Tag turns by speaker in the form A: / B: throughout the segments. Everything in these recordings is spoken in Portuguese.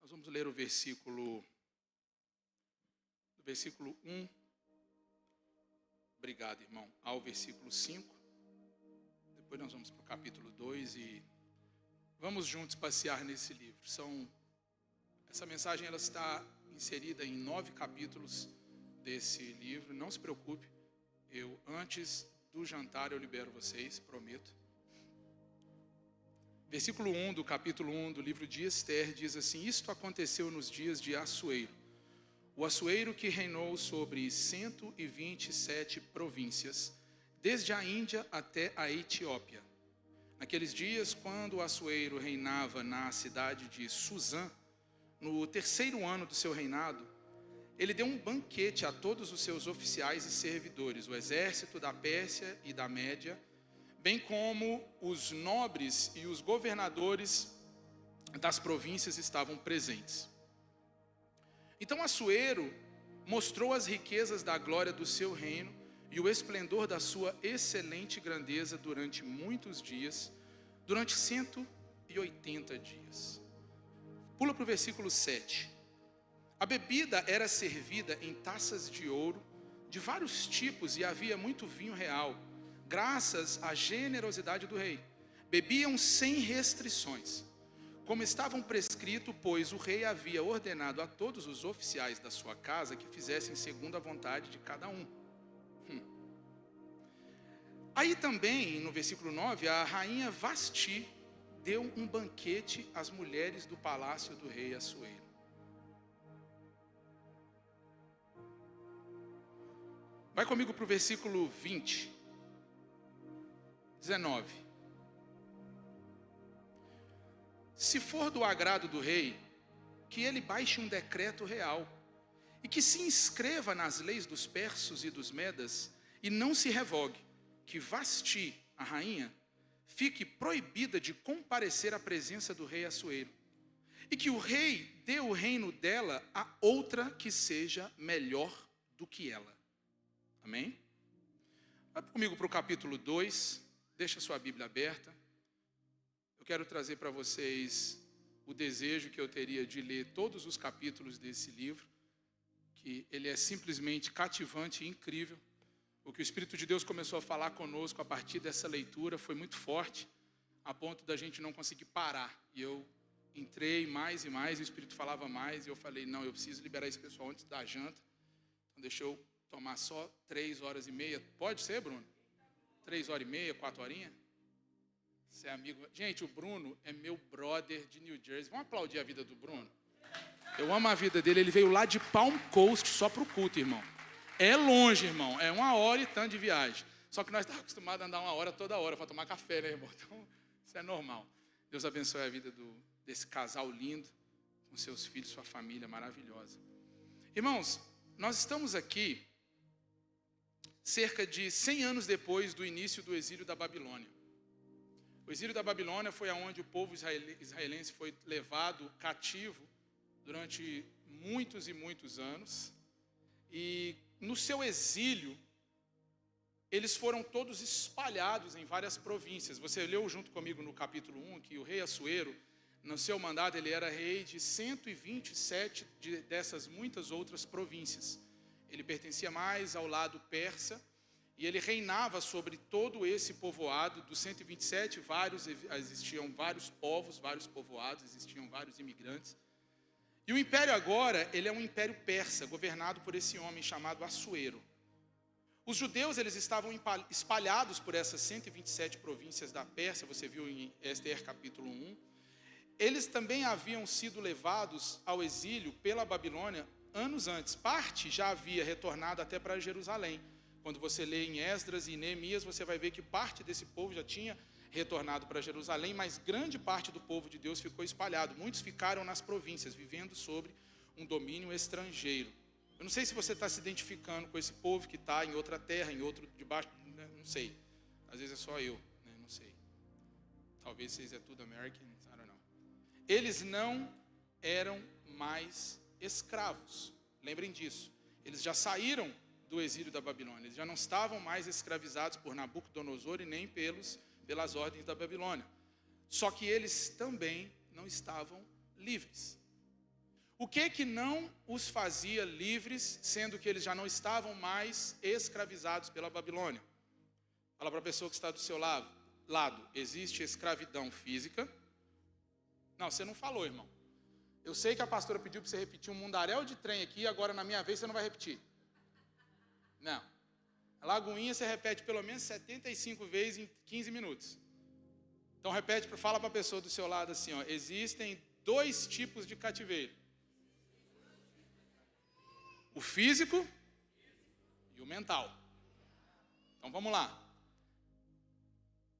A: Nós vamos ler o versículo 1, obrigado, irmão, ao versículo 5. Depois nós vamos para o capítulo 2 e vamos juntos passear nesse livro. Essa mensagem ela está inserida em 9 capítulos desse livro. Não se preocupe, antes do jantar eu libero vocês, prometo. Versículo 1 do capítulo 1 do livro de Ester diz assim: Isto aconteceu nos dias de Assuero, o Assuero que reinou sobre 127 províncias, desde a Índia até a Etiópia. Naqueles dias, quando o Assuero reinava na cidade de Susã, no 3º ano do seu reinado, ele deu um banquete a todos os seus oficiais e servidores, o exército da Pérsia e da Média, bem como os nobres e os governadores das províncias estavam presentes. Então Assuero mostrou as riquezas da glória do seu reino e o esplendor da sua excelente grandeza durante muitos dias, durante 180 dias. Pula para o versículo 7. A bebida era servida em taças de ouro, de vários tipos, e havia muito vinho real, graças à generosidade do rei. Bebiam sem restrições, como estavam prescrito, pois o rei havia ordenado a todos os oficiais da sua casa que fizessem segundo a vontade de cada um. Aí também, no versículo 9, a rainha Vasti deu um banquete às mulheres do palácio do rei Assuero. Vai comigo para o versículo 20. 19. Se for do agrado do rei, que ele baixe um decreto real, e que se inscreva nas leis dos persas e dos medas, e não se revogue, que Vasti, a rainha, fique proibida de comparecer à presença do rei Assuero, e que o rei dê o reino dela a outra que seja melhor do que ela. Amém? Vai comigo para o capítulo 2. Deixa sua Bíblia aberta. Eu quero trazer para vocês o desejo que eu teria de ler todos os capítulos desse livro, que ele é simplesmente cativante e incrível. O que o Espírito de Deus começou a falar conosco a partir dessa leitura foi muito forte, a ponto da gente não conseguir parar. E eu entrei mais e mais, o Espírito falava mais, e eu falei, não, eu preciso liberar esse pessoal antes da janta. Então deixa eu tomar só 3 horas e meia. Pode ser, Bruno? 3 horas e meia, 4 horinhas? Você é amigo. Gente, o Bruno é meu brother de New Jersey. Vamos aplaudir a vida do Bruno? Eu amo a vida dele. Ele veio lá de Palm Coast só para o culto, irmão. É longe, irmão. É 1 hora e tanto de viagem. Só que nós estamos acostumados a andar 1 hora toda hora para tomar café, né, irmão? Então, isso é normal. Deus abençoe a vida desse casal lindo, com seus filhos, sua família maravilhosa. Irmãos, nós estamos aqui cerca de 100 anos depois do início do exílio da Babilônia. O exílio da Babilônia foi aonde o povo israelense foi levado cativo durante muitos e muitos anos. E no seu exílio, eles foram todos espalhados em várias províncias. Você leu junto comigo no capítulo 1 que o rei Assuero, no seu mandato, ele era rei de 127 dessas muitas outras províncias. Ele pertencia mais ao lado persa e ele reinava sobre todo esse povoado. Dos 127, existiam vários povos, vários povoados, existiam vários imigrantes. E o império agora, ele é um império persa, governado por esse homem chamado Assuero. Os judeus, eles estavam espalhados por essas 127 províncias da Pérsia, você viu em Ester capítulo 1. Eles também haviam sido levados ao exílio pela Babilônia anos antes. Parte já havia retornado até para Jerusalém. Quando você lê em Esdras e Neemias, você vai ver que parte desse povo já tinha retornado para Jerusalém, mas grande parte do povo de Deus ficou espalhado. Muitos ficaram nas províncias, vivendo sobre um domínio estrangeiro. Eu não sei se você está se identificando com esse povo que está em outra terra, em outro debaixo, né? Não sei. Às vezes é só eu, né? Não sei. Talvez vocês é tudo Americans, I don't know. Eles não eram mais escravos. Lembrem disso. Eles já saíram do exílio da Babilônia. Eles já não estavam mais escravizados por Nabucodonosor e nem pelas ordens da Babilônia. Só que eles também não estavam livres. O que não os fazia livres, sendo que eles já não estavam mais escravizados pela Babilônia? Fala para a pessoa que está do seu lado. Existe escravidão física? Não, você não falou, irmão. Eu sei que a pastora pediu para você repetir um mundaréu de trem aqui, agora na minha vez você não vai repetir. Não. A Lagoinha você repete pelo menos 75 vezes em 15 minutos. Então fala para a pessoa do seu lado assim, ó, existem 2 tipos de cativeiro. O físico e o mental. Então vamos lá.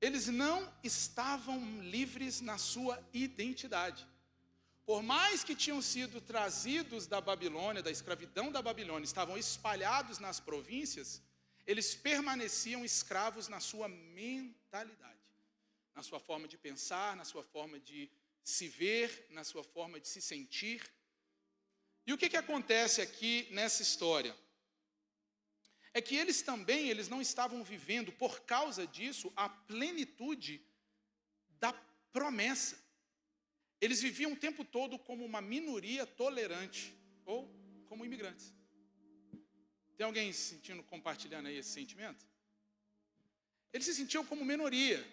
A: Eles não estavam livres na sua identidade. Por mais que tinham sido trazidos da Babilônia, da escravidão da Babilônia, estavam espalhados nas províncias, eles permaneciam escravos na sua mentalidade, na sua forma de pensar, na sua forma de se ver, na sua forma de se sentir. E o que acontece aqui nessa história? É que eles não estavam vivendo, por causa disso, a plenitude da promessa. Eles viviam o tempo todo como uma minoria tolerante, ou como imigrantes. Tem alguém compartilhando aí esse sentimento? Eles se sentiam como minoria,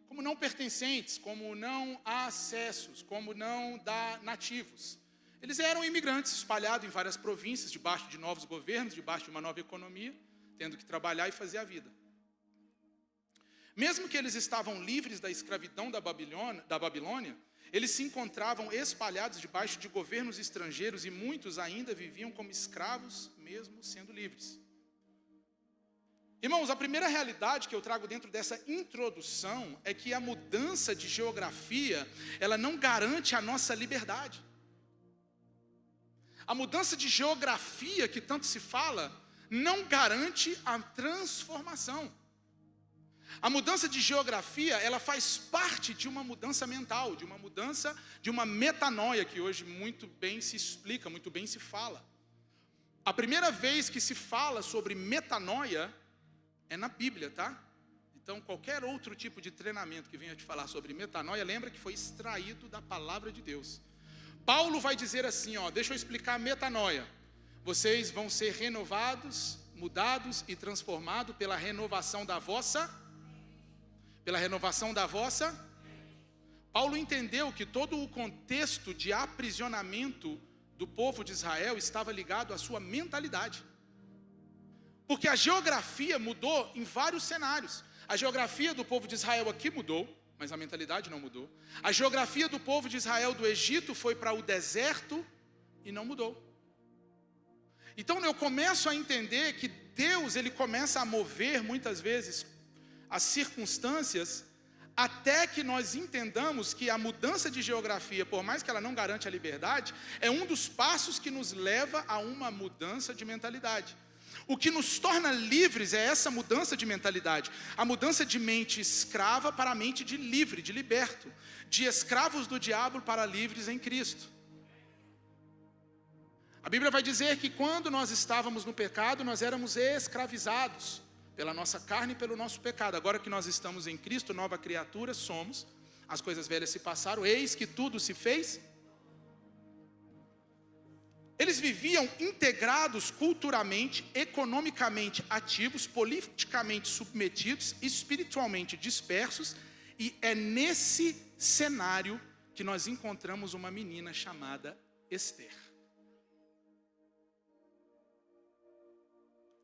A: como não pertencentes, como não acessos, como não nativos. Eles eram imigrantes espalhados em várias províncias, debaixo de novos governos, debaixo de uma nova economia, tendo que trabalhar e fazer a vida. Mesmo que eles estavam livres da escravidão da Babilônia, eles se encontravam espalhados debaixo de governos estrangeiros e muitos ainda viviam como escravos, mesmo sendo livres. Irmãos, a primeira realidade que eu trago dentro dessa introdução é que a mudança de geografia, ela não garante a nossa liberdade. A mudança de geografia que tanto se fala, não garante a transformação. A mudança de geografia, ela faz parte de uma mudança mental, de uma mudança, de uma metanoia, que hoje muito bem se explica, muito bem se fala. A primeira vez que se fala sobre metanoia é na Bíblia, tá? Então, qualquer outro tipo de treinamento que venha te falar sobre metanoia, lembra que foi extraído da palavra de Deus. Paulo vai dizer assim, ó, deixa eu explicar a metanoia. Vocês vão ser renovados, mudados e transformados pela renovação da vossa... Paulo entendeu que todo o contexto de aprisionamento do povo de Israel estava ligado à sua mentalidade. Porque a geografia mudou em vários cenários. A geografia do povo de Israel aqui mudou, mas a mentalidade não mudou. A geografia do povo de Israel do Egito foi para o deserto e não mudou. Então eu começo a entender que Deus, ele começa a mover muitas vezes as circunstâncias, até que nós entendamos que a mudança de geografia, por mais que ela não garante a liberdade, é um dos passos que nos leva a uma mudança de mentalidade. O que nos torna livres é essa mudança de mentalidade, a mudança de mente escrava para a mente de livre, de liberto, de escravos do diabo para livres em Cristo. A Bíblia vai dizer que quando nós estávamos no pecado, nós éramos escravizados pela nossa carne e pelo nosso pecado. Agora que nós estamos em Cristo, nova criatura somos, as coisas velhas se passaram, eis que tudo se fez. Eles viviam integrados culturalmente, economicamente ativos, politicamente submetidos, espiritualmente dispersos, e é nesse cenário que nós encontramos uma menina chamada Esther.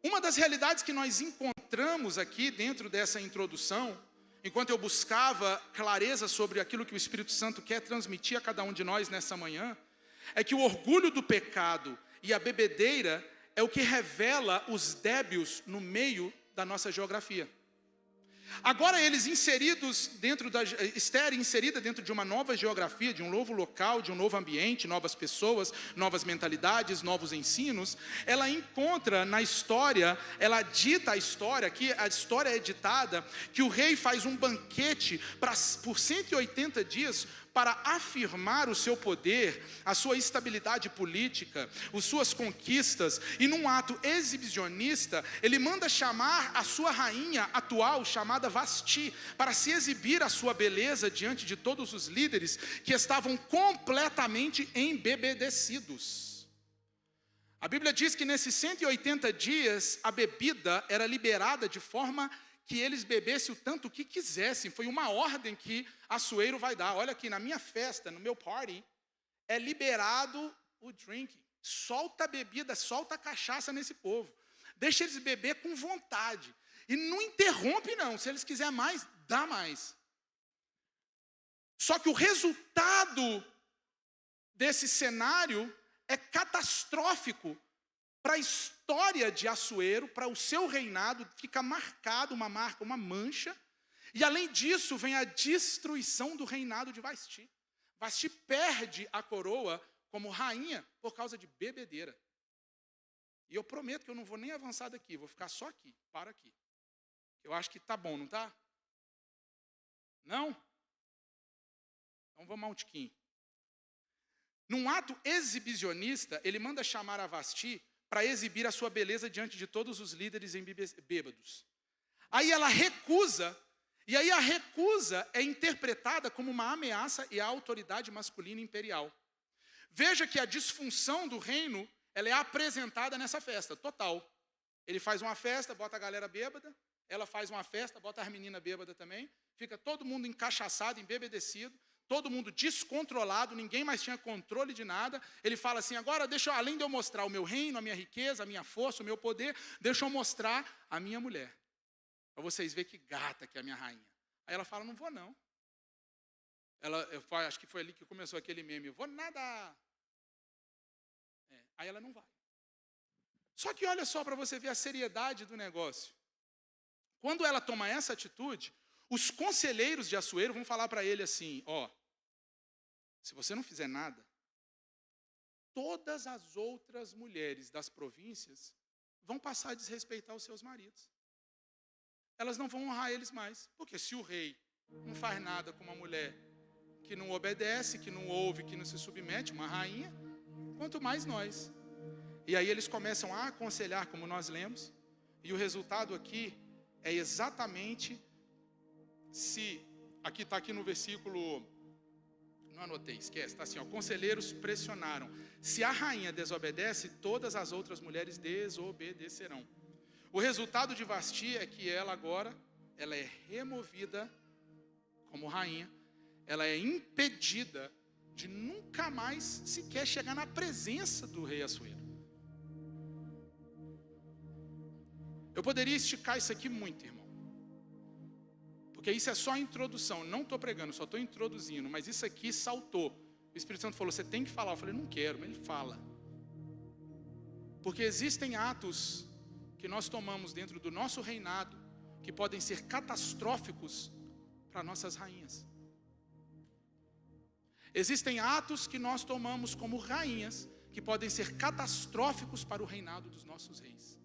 A: Uma das realidades que nós encontramos aqui dentro dessa introdução, enquanto eu buscava clareza sobre aquilo que o Espírito Santo quer transmitir a cada um de nós nessa manhã, é que o orgulho do pecado e a bebedeira é o que revela os débios no meio da nossa geografia. Agora eles inseridos dentro da... Esther inserida dentro de uma nova geografia, de um novo local, de um novo ambiente, novas pessoas, novas mentalidades, novos ensinos, ela encontra na história, ela dita a história, que a história é ditada, que o rei faz um banquete por 180 dias para afirmar o seu poder, a sua estabilidade política, as suas conquistas, e num ato exibicionista, ele manda chamar a sua rainha atual, chamada Vasti, para se exibir a sua beleza diante de todos os líderes que estavam completamente embebedecidos. A Bíblia diz que nesses 180 dias, a bebida era liberada de forma que eles bebessem o tanto que quisessem. Foi uma ordem que Assuero vai dar. Olha aqui, na minha festa, no meu party, é liberado o drinking. Solta a bebida, solta a cachaça nesse povo. Deixa eles beber com vontade. E não interrompe não, se eles quiserem mais, dá mais. Só que o resultado desse cenário é catastrófico para a história de Assuero, para o seu reinado, fica marcado uma marca, uma mancha, e além disso vem a destruição do reinado de Vasti. Vasti perde a coroa como rainha por causa de bebedeira. E eu prometo que eu não vou nem avançar daqui, vou ficar só aqui, para aqui. Eu acho que tá bom, não tá? Não? Então vamos a um tiquinho. Num ato exibicionista, ele manda chamar a Vasti para exibir a sua beleza diante de todos os líderes bêbados. Aí ela recusa, e aí a recusa é interpretada como uma ameaça à autoridade masculina imperial. Veja que a disfunção do reino, ela é apresentada nessa festa, total. Ele faz uma festa, bota a galera bêbada, ela faz uma festa, bota as meninas bêbadas também, fica todo mundo encachaçado, embebedecido, todo mundo descontrolado, ninguém mais tinha controle de nada. Ele fala assim, agora além de eu mostrar o meu reino, a minha riqueza, a minha força, o meu poder, deixa eu mostrar a minha mulher. Para vocês verem que gata que é a minha rainha. Aí ela fala, não vou não. Acho que foi ali que começou aquele meme, eu vou nada. Aí ela não vai. Só que olha só para você ver a seriedade do negócio. Quando ela toma essa atitude, os conselheiros de Assuero vão falar para ele assim, se você não fizer nada, todas as outras mulheres das províncias vão passar a desrespeitar os seus maridos. Elas não vão honrar eles mais. Porque se o rei não faz nada com uma mulher que não obedece, que não ouve, que não se submete, uma rainha, quanto mais nós. E aí eles começam a aconselhar, como nós lemos, e o resultado aqui é exatamente aqui está aqui no versículo, não anotei, esquece, está assim, conselheiros pressionaram. Se a rainha desobedece, todas as outras mulheres desobedecerão. O resultado de Vasti é que ela agora, ela é removida como rainha, ela é impedida de nunca mais sequer chegar na presença do rei Assuero. Eu poderia esticar isso aqui muito, irmão. Porque isso é só a introdução, não estou pregando, só estou introduzindo, mas isso aqui saltou. O Espírito Santo falou, você tem que falar. Eu falei, não quero, mas ele fala. Porque existem atos que nós tomamos dentro do nosso reinado, que podem ser catastróficos para nossas rainhas. Existem atos que nós tomamos como rainhas, que podem ser catastróficos para o reinado dos nossos reis.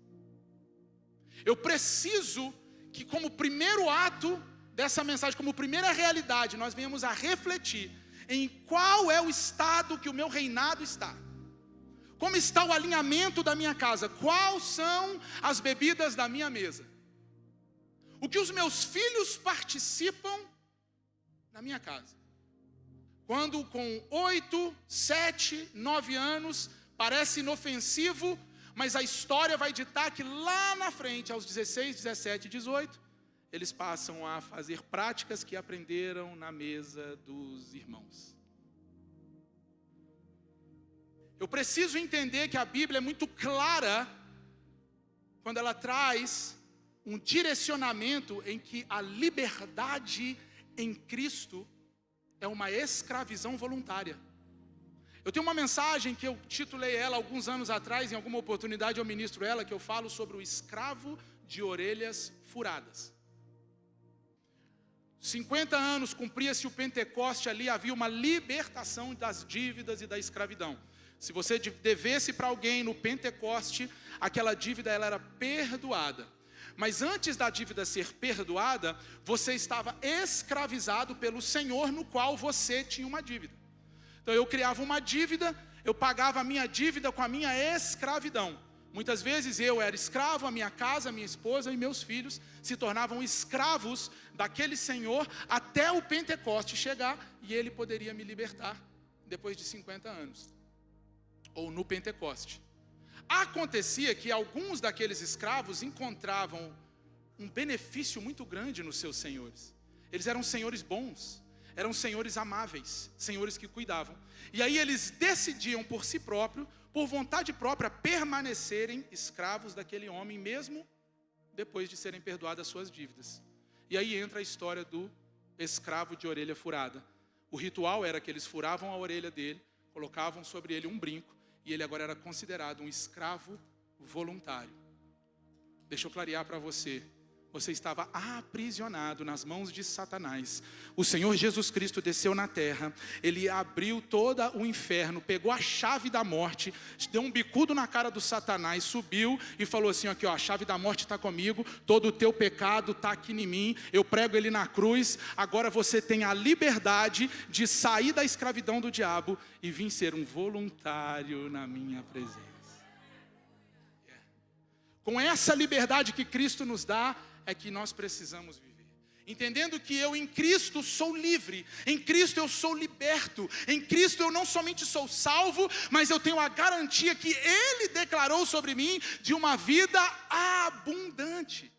A: Eu preciso que como primeiro ato dessa mensagem, como primeira realidade, nós venhamos a refletir em qual é o estado que o meu reinado está. Como está o alinhamento da minha casa? Quais são as bebidas da minha mesa? O que os meus filhos participam na minha casa? Quando com 8, 7, 9 anos, parece inofensivo, mas a história vai ditar que lá na frente, aos 16, 17, 18, eles passam a fazer práticas que aprenderam na mesa dos irmãos. Eu preciso entender que a Bíblia é muito clara quando ela traz um direcionamento em que a liberdade em Cristo é uma escravidão voluntária. Eu tenho uma mensagem que eu titulei ela alguns anos atrás, em alguma oportunidade eu ministro ela, que eu falo sobre o escravo de orelhas furadas. 50 anos cumpria-se o Pentecoste, ali havia uma libertação das dívidas e da escravidão. Se você devesse para alguém no Pentecoste, aquela dívida ela era perdoada. Mas antes da dívida ser perdoada, você estava escravizado pelo Senhor no qual você tinha uma dívida. Então eu criava uma dívida, eu pagava a minha dívida com a minha escravidão. Muitas vezes eu era escravo, a minha casa, a minha esposa e meus filhos se tornavam escravos daquele Senhor até o Pentecoste chegar e Ele poderia me libertar depois de 50 anos, ou no Pentecoste. Acontecia que alguns daqueles escravos encontravam um benefício muito grande nos seus senhores. Eles eram senhores bons, eram senhores amáveis, senhores que cuidavam. E aí eles decidiam por si próprio, por vontade própria, permanecerem escravos daquele homem, mesmo depois de serem perdoadas as suas dívidas. E aí entra a história do escravo de orelha furada. O ritual era que eles furavam a orelha dele, colocavam sobre ele um brinco, e ele agora era considerado um escravo voluntário. Deixa eu clarear para você. Você estava aprisionado nas mãos de Satanás. O Senhor Jesus Cristo desceu na terra. Ele abriu todo o inferno, pegou a chave da morte, deu um bicudo na cara do Satanás, subiu e falou assim, aqui ó, a chave da morte está comigo, todo o teu pecado está aqui em mim, eu prego ele na cruz, agora você tem a liberdade de sair da escravidão do diabo e vir ser um voluntário na minha presença. Com essa liberdade que Cristo nos dá, é que nós precisamos viver. Entendendo que eu em Cristo sou livre, em Cristo eu sou liberto, em Cristo eu não somente sou salvo, mas eu tenho a garantia que Ele declarou sobre mim de uma vida abundante.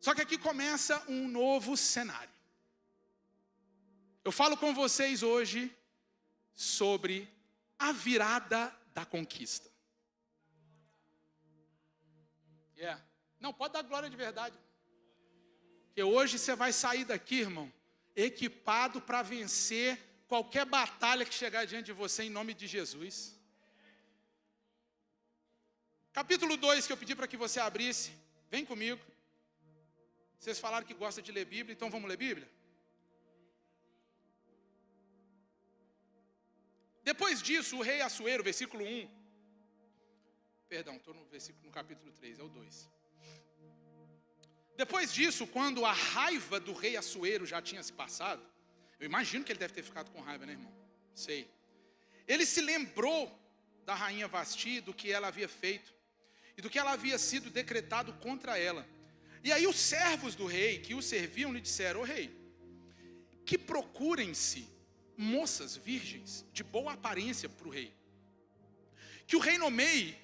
A: Só que aqui começa um novo cenário. Eu falo com vocês hoje sobre a virada da conquista. Não, pode dar glória de verdade. Porque hoje você vai sair daqui, irmão, equipado para vencer qualquer batalha que chegar diante de você em nome de Jesus. Capítulo 2 que eu pedi para que você abrisse, vem comigo. Vocês falaram que gostam de ler Bíblia, então vamos ler Bíblia? Depois disso, o rei Assuero, versículo 1. Perdão, estou no capítulo 3, é o 2. Depois disso, quando a raiva do rei Assuero já tinha se passado, eu imagino que ele deve ter ficado com raiva, né, irmão? Sei. Ele se lembrou da rainha Vasti, do que ela havia feito, e do que ela havia sido decretado contra ela. E aí os servos do rei, que o serviam, lhe disseram, ô rei, que procurem-se moças virgens, de boa aparência para o rei. Que o rei nomeie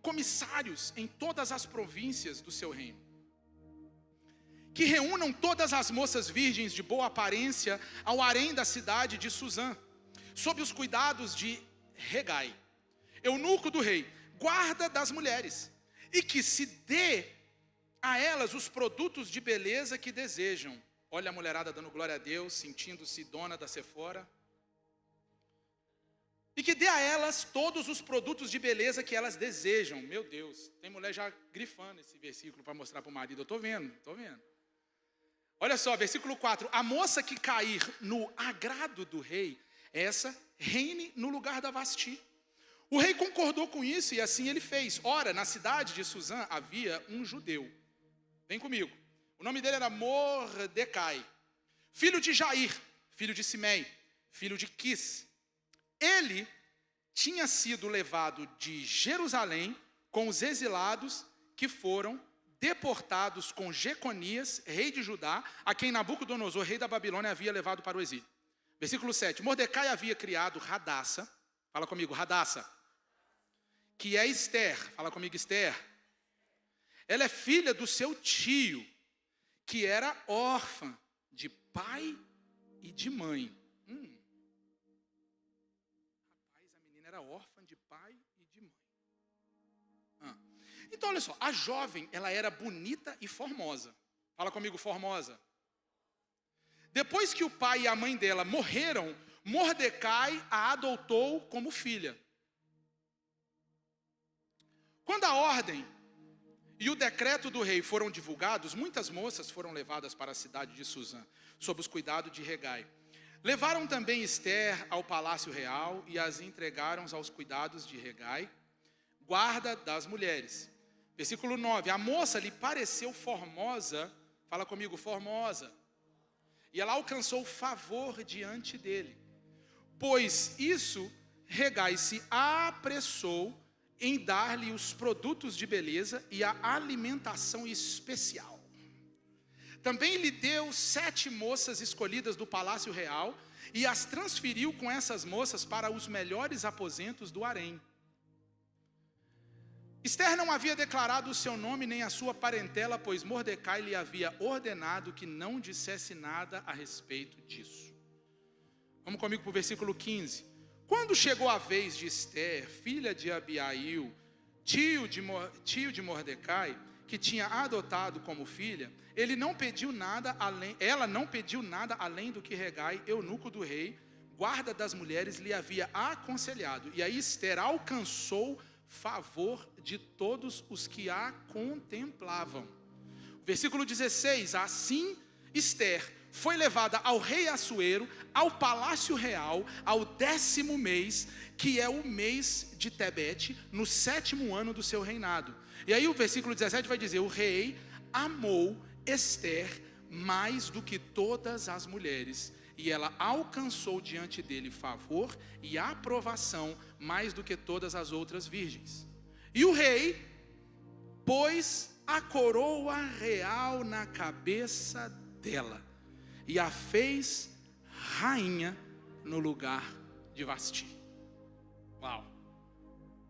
A: comissários em todas as províncias do seu reino. Que reúnam todas as moças virgens de boa aparência ao harém da cidade de Suzã, sob os cuidados de Hegai, eunuco do rei, guarda das mulheres, e que se dê a elas os produtos de beleza que desejam. Olha a mulherada dando glória a Deus, sentindo-se dona da Sephora. E que dê a elas todos os produtos de beleza que elas desejam. Meu Deus, tem mulher já grifando esse versículo para mostrar para o marido. Eu estou vendo. Olha só, versículo 4. A moça que cair no agrado do rei, essa reine no lugar da Vasti. O rei concordou com isso e assim ele fez. Ora, na cidade de Suzã havia um judeu. Vem comigo. O nome dele era Mordecai, filho de Jair, filho de Simei, filho de Quis. Ele tinha sido levado de Jerusalém com os exilados que foram deportados com Jeconias, rei de Judá, a quem Nabucodonosor, rei da Babilônia, havia levado para o exílio. Versículo 7. Mordecai havia criado Radassa, fala comigo, Radassa, que é Esther, fala comigo, Esther. Ela é filha do seu tio, que era órfã de pai e de mãe. Rapaz, a menina era órfã de pai e de mãe. Então, olha só, a jovem, ela era bonita e formosa. Fala comigo, formosa. Depois que o pai e a mãe dela morreram, Mordecai a adotou como filha. Quando a ordem e o decreto do rei foram divulgados, muitas moças foram levadas para a cidade de Suzã, sob os cuidados de Hegai. Levaram também Esther ao palácio real e as entregaram aos cuidados de Hegai. guarda das mulheres. Versículo 9, a moça lhe pareceu formosa, fala comigo, formosa, e ela alcançou favor diante dele. Pois isso, Hegai se apressou em dar-lhe os produtos de beleza e a alimentação especial. Também lhe deu 7 moças escolhidas do palácio real e as transferiu com essas moças para os melhores aposentos do harém. Esther não havia declarado o seu nome nem a sua parentela, pois Mordecai lhe havia ordenado que não dissesse nada a respeito disso. Vamos comigo para o versículo 15. Quando chegou a vez de Esther, filha de Abiail, tio de Mordecai, que tinha adotado como filha, ela não pediu nada além do que Hegai, eunuco do rei, guarda das mulheres, lhe havia aconselhado. E aí Esther alcançou favor de todos os que a contemplavam. Versículo 16, assim Esther foi levada ao rei Assuero, ao palácio real, ao 10º mês, que é o mês de Tebete, no 7º ano do seu reinado. E aí o versículo 17 vai dizer, o rei amou Esther mais do que todas as mulheres, e ela alcançou diante dele favor e aprovação mais do que todas as outras virgens. E o rei pôs a coroa real na cabeça dela e a fez rainha no lugar de Vasti. Uau!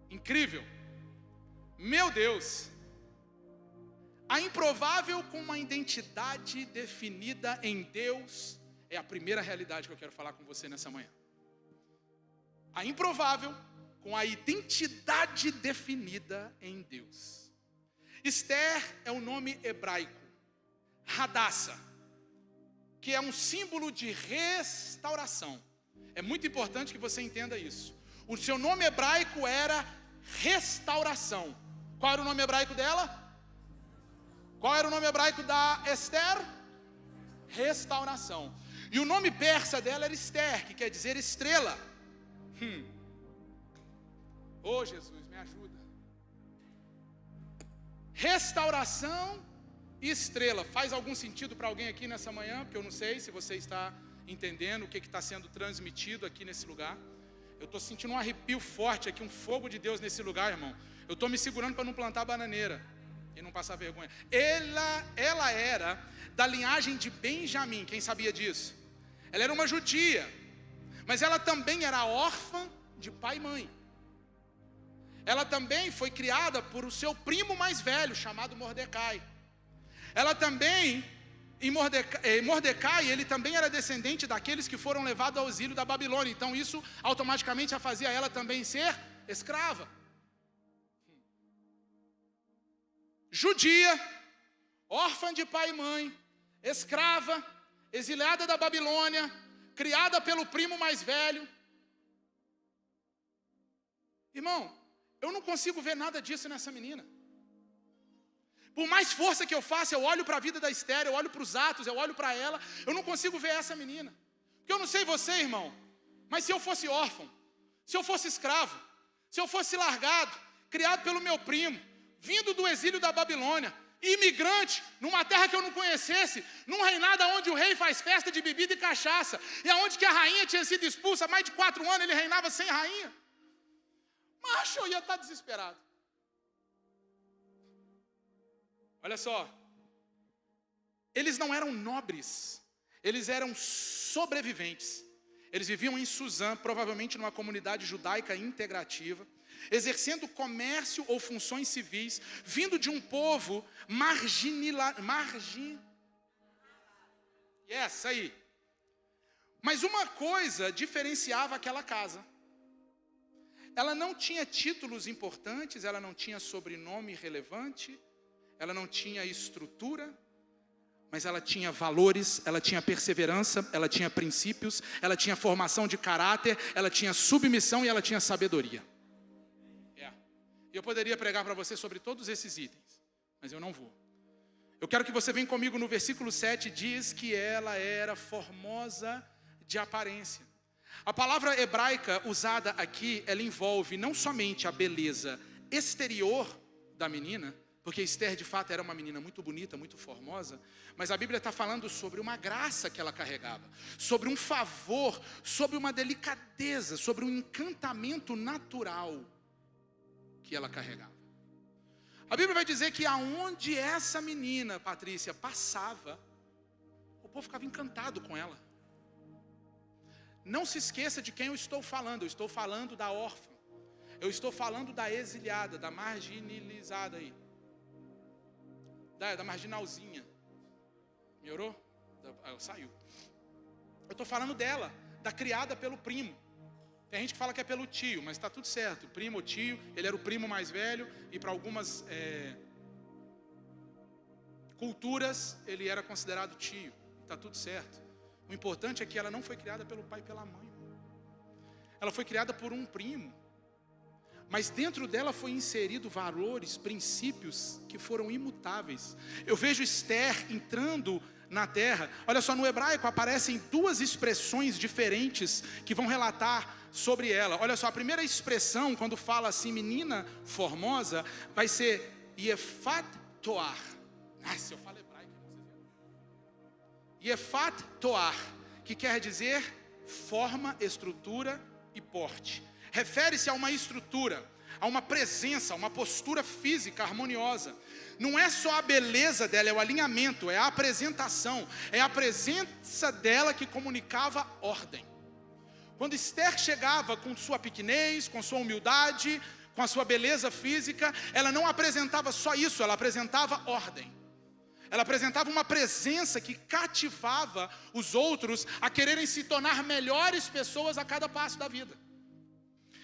A: Incrível! Meu Deus! A improvável com uma identidade definida em Deus é a primeira realidade que eu quero falar com você nessa manhã. A improvável com a identidade definida em Deus. Esther é o nome hebraico, Hadassah, que é um símbolo de restauração. É muito importante que você entenda isso. O seu nome hebraico era restauração. Qual era o nome hebraico dela? Qual era o nome hebraico da Esther? Restauração. E o nome persa dela era Esther, que quer dizer estrela. Oh, Jesus, me ajuda. Restauração e estrela. Faz algum sentido para alguém aqui nessa manhã? Porque eu não sei se você está entendendo o que está sendo transmitido aqui nesse lugar. Eu estou sentindo um arrepio forte aqui, um fogo de Deus nesse lugar, irmão. Eu estou me segurando para não plantar bananeira e não passar vergonha. Ela era da linhagem de Benjamim, quem sabia disso? Ela era uma judia, mas ela também era órfã de pai e mãe. Ela também foi criada por o seu primo mais velho, chamado Mordecai. Ela também, Mordecai, ele também era descendente daqueles que foram levados ao exílio da Babilônia. Então isso automaticamente a fazia ela também ser escrava. Judia, órfã de pai e mãe, escrava, exilada da Babilônia, criada pelo primo mais velho. Irmão, eu não consigo ver nada disso nessa menina. Por mais força que eu faça, eu olho para a vida da Esther, eu olho para os atos, eu olho para ela, eu não consigo ver essa menina. Porque eu não sei você, irmão, mas se eu fosse órfão, se eu fosse escravo, se eu fosse largado, criado pelo meu primo, vindo do exílio da Babilônia, imigrante, numa terra que eu não conhecesse, num reinado onde o rei faz festa de bebida e cachaça, e onde que a rainha tinha sido expulsa há mais de 4 anos, ele reinava sem rainha. Macho, eu ia estar desesperado. Olha só, eles não eram nobres, eles eram sobreviventes. Eles viviam em Suzã, provavelmente numa comunidade judaica integrativa, exercendo comércio ou funções civis, vindo de um povo Yes, aí. Mas uma coisa diferenciava aquela casa. Ela não tinha títulos importantes, ela não tinha sobrenome relevante, ela não tinha estrutura, mas ela tinha valores, ela tinha perseverança, ela tinha princípios, ela tinha formação de caráter, ela tinha submissão e ela tinha sabedoria. E eu poderia pregar para você sobre todos esses itens, mas eu não vou. Eu quero que você venha comigo no versículo 7, diz que ela era formosa de aparência. A palavra hebraica usada aqui, ela envolve não somente a beleza exterior da menina, porque Esther de fato era uma menina muito bonita, muito formosa, mas a Bíblia está falando sobre uma graça que ela carregava, sobre um favor, sobre uma delicadeza, sobre um encantamento natural que ela carregava. A Bíblia vai dizer que aonde essa menina, Patrícia, passava, o povo ficava encantado com ela. Não se esqueça de quem eu estou falando da órfã, eu estou falando da exiliada, da marginalizada aí, da marginalzinha. Melhorou? Saiu. Eu estou falando dela, da criada pelo primo. Tem gente que fala que é pelo tio, mas está tudo certo. Primo ou tio, ele era o primo mais velho, e para algumas culturas ele era considerado tio. Está tudo certo. O importante é que ela não foi criada pelo pai e pela mãe. Ela foi criada por um primo. Mas dentro dela foi inserido valores, princípios que foram imutáveis. Eu vejo Esther entrando na terra. Olha só, no hebraico aparecem duas expressões diferentes que vão relatar sobre ela. Olha só, a primeira expressão, quando fala assim, menina formosa, vai ser Yefat Toar. Se eu falo hebraico, Yefat Toar, que quer dizer forma, estrutura e porte. Refere-se a uma estrutura, a uma presença, a uma postura física harmoniosa. Não é só a beleza dela, é o alinhamento, é a apresentação, é a presença dela que comunicava ordem. Quando Esther chegava com sua pequenez, com sua humildade, com a sua beleza física, ela não apresentava só isso, ela apresentava ordem. Ela apresentava uma presença que cativava os outros a quererem se tornar melhores pessoas a cada passo da vida.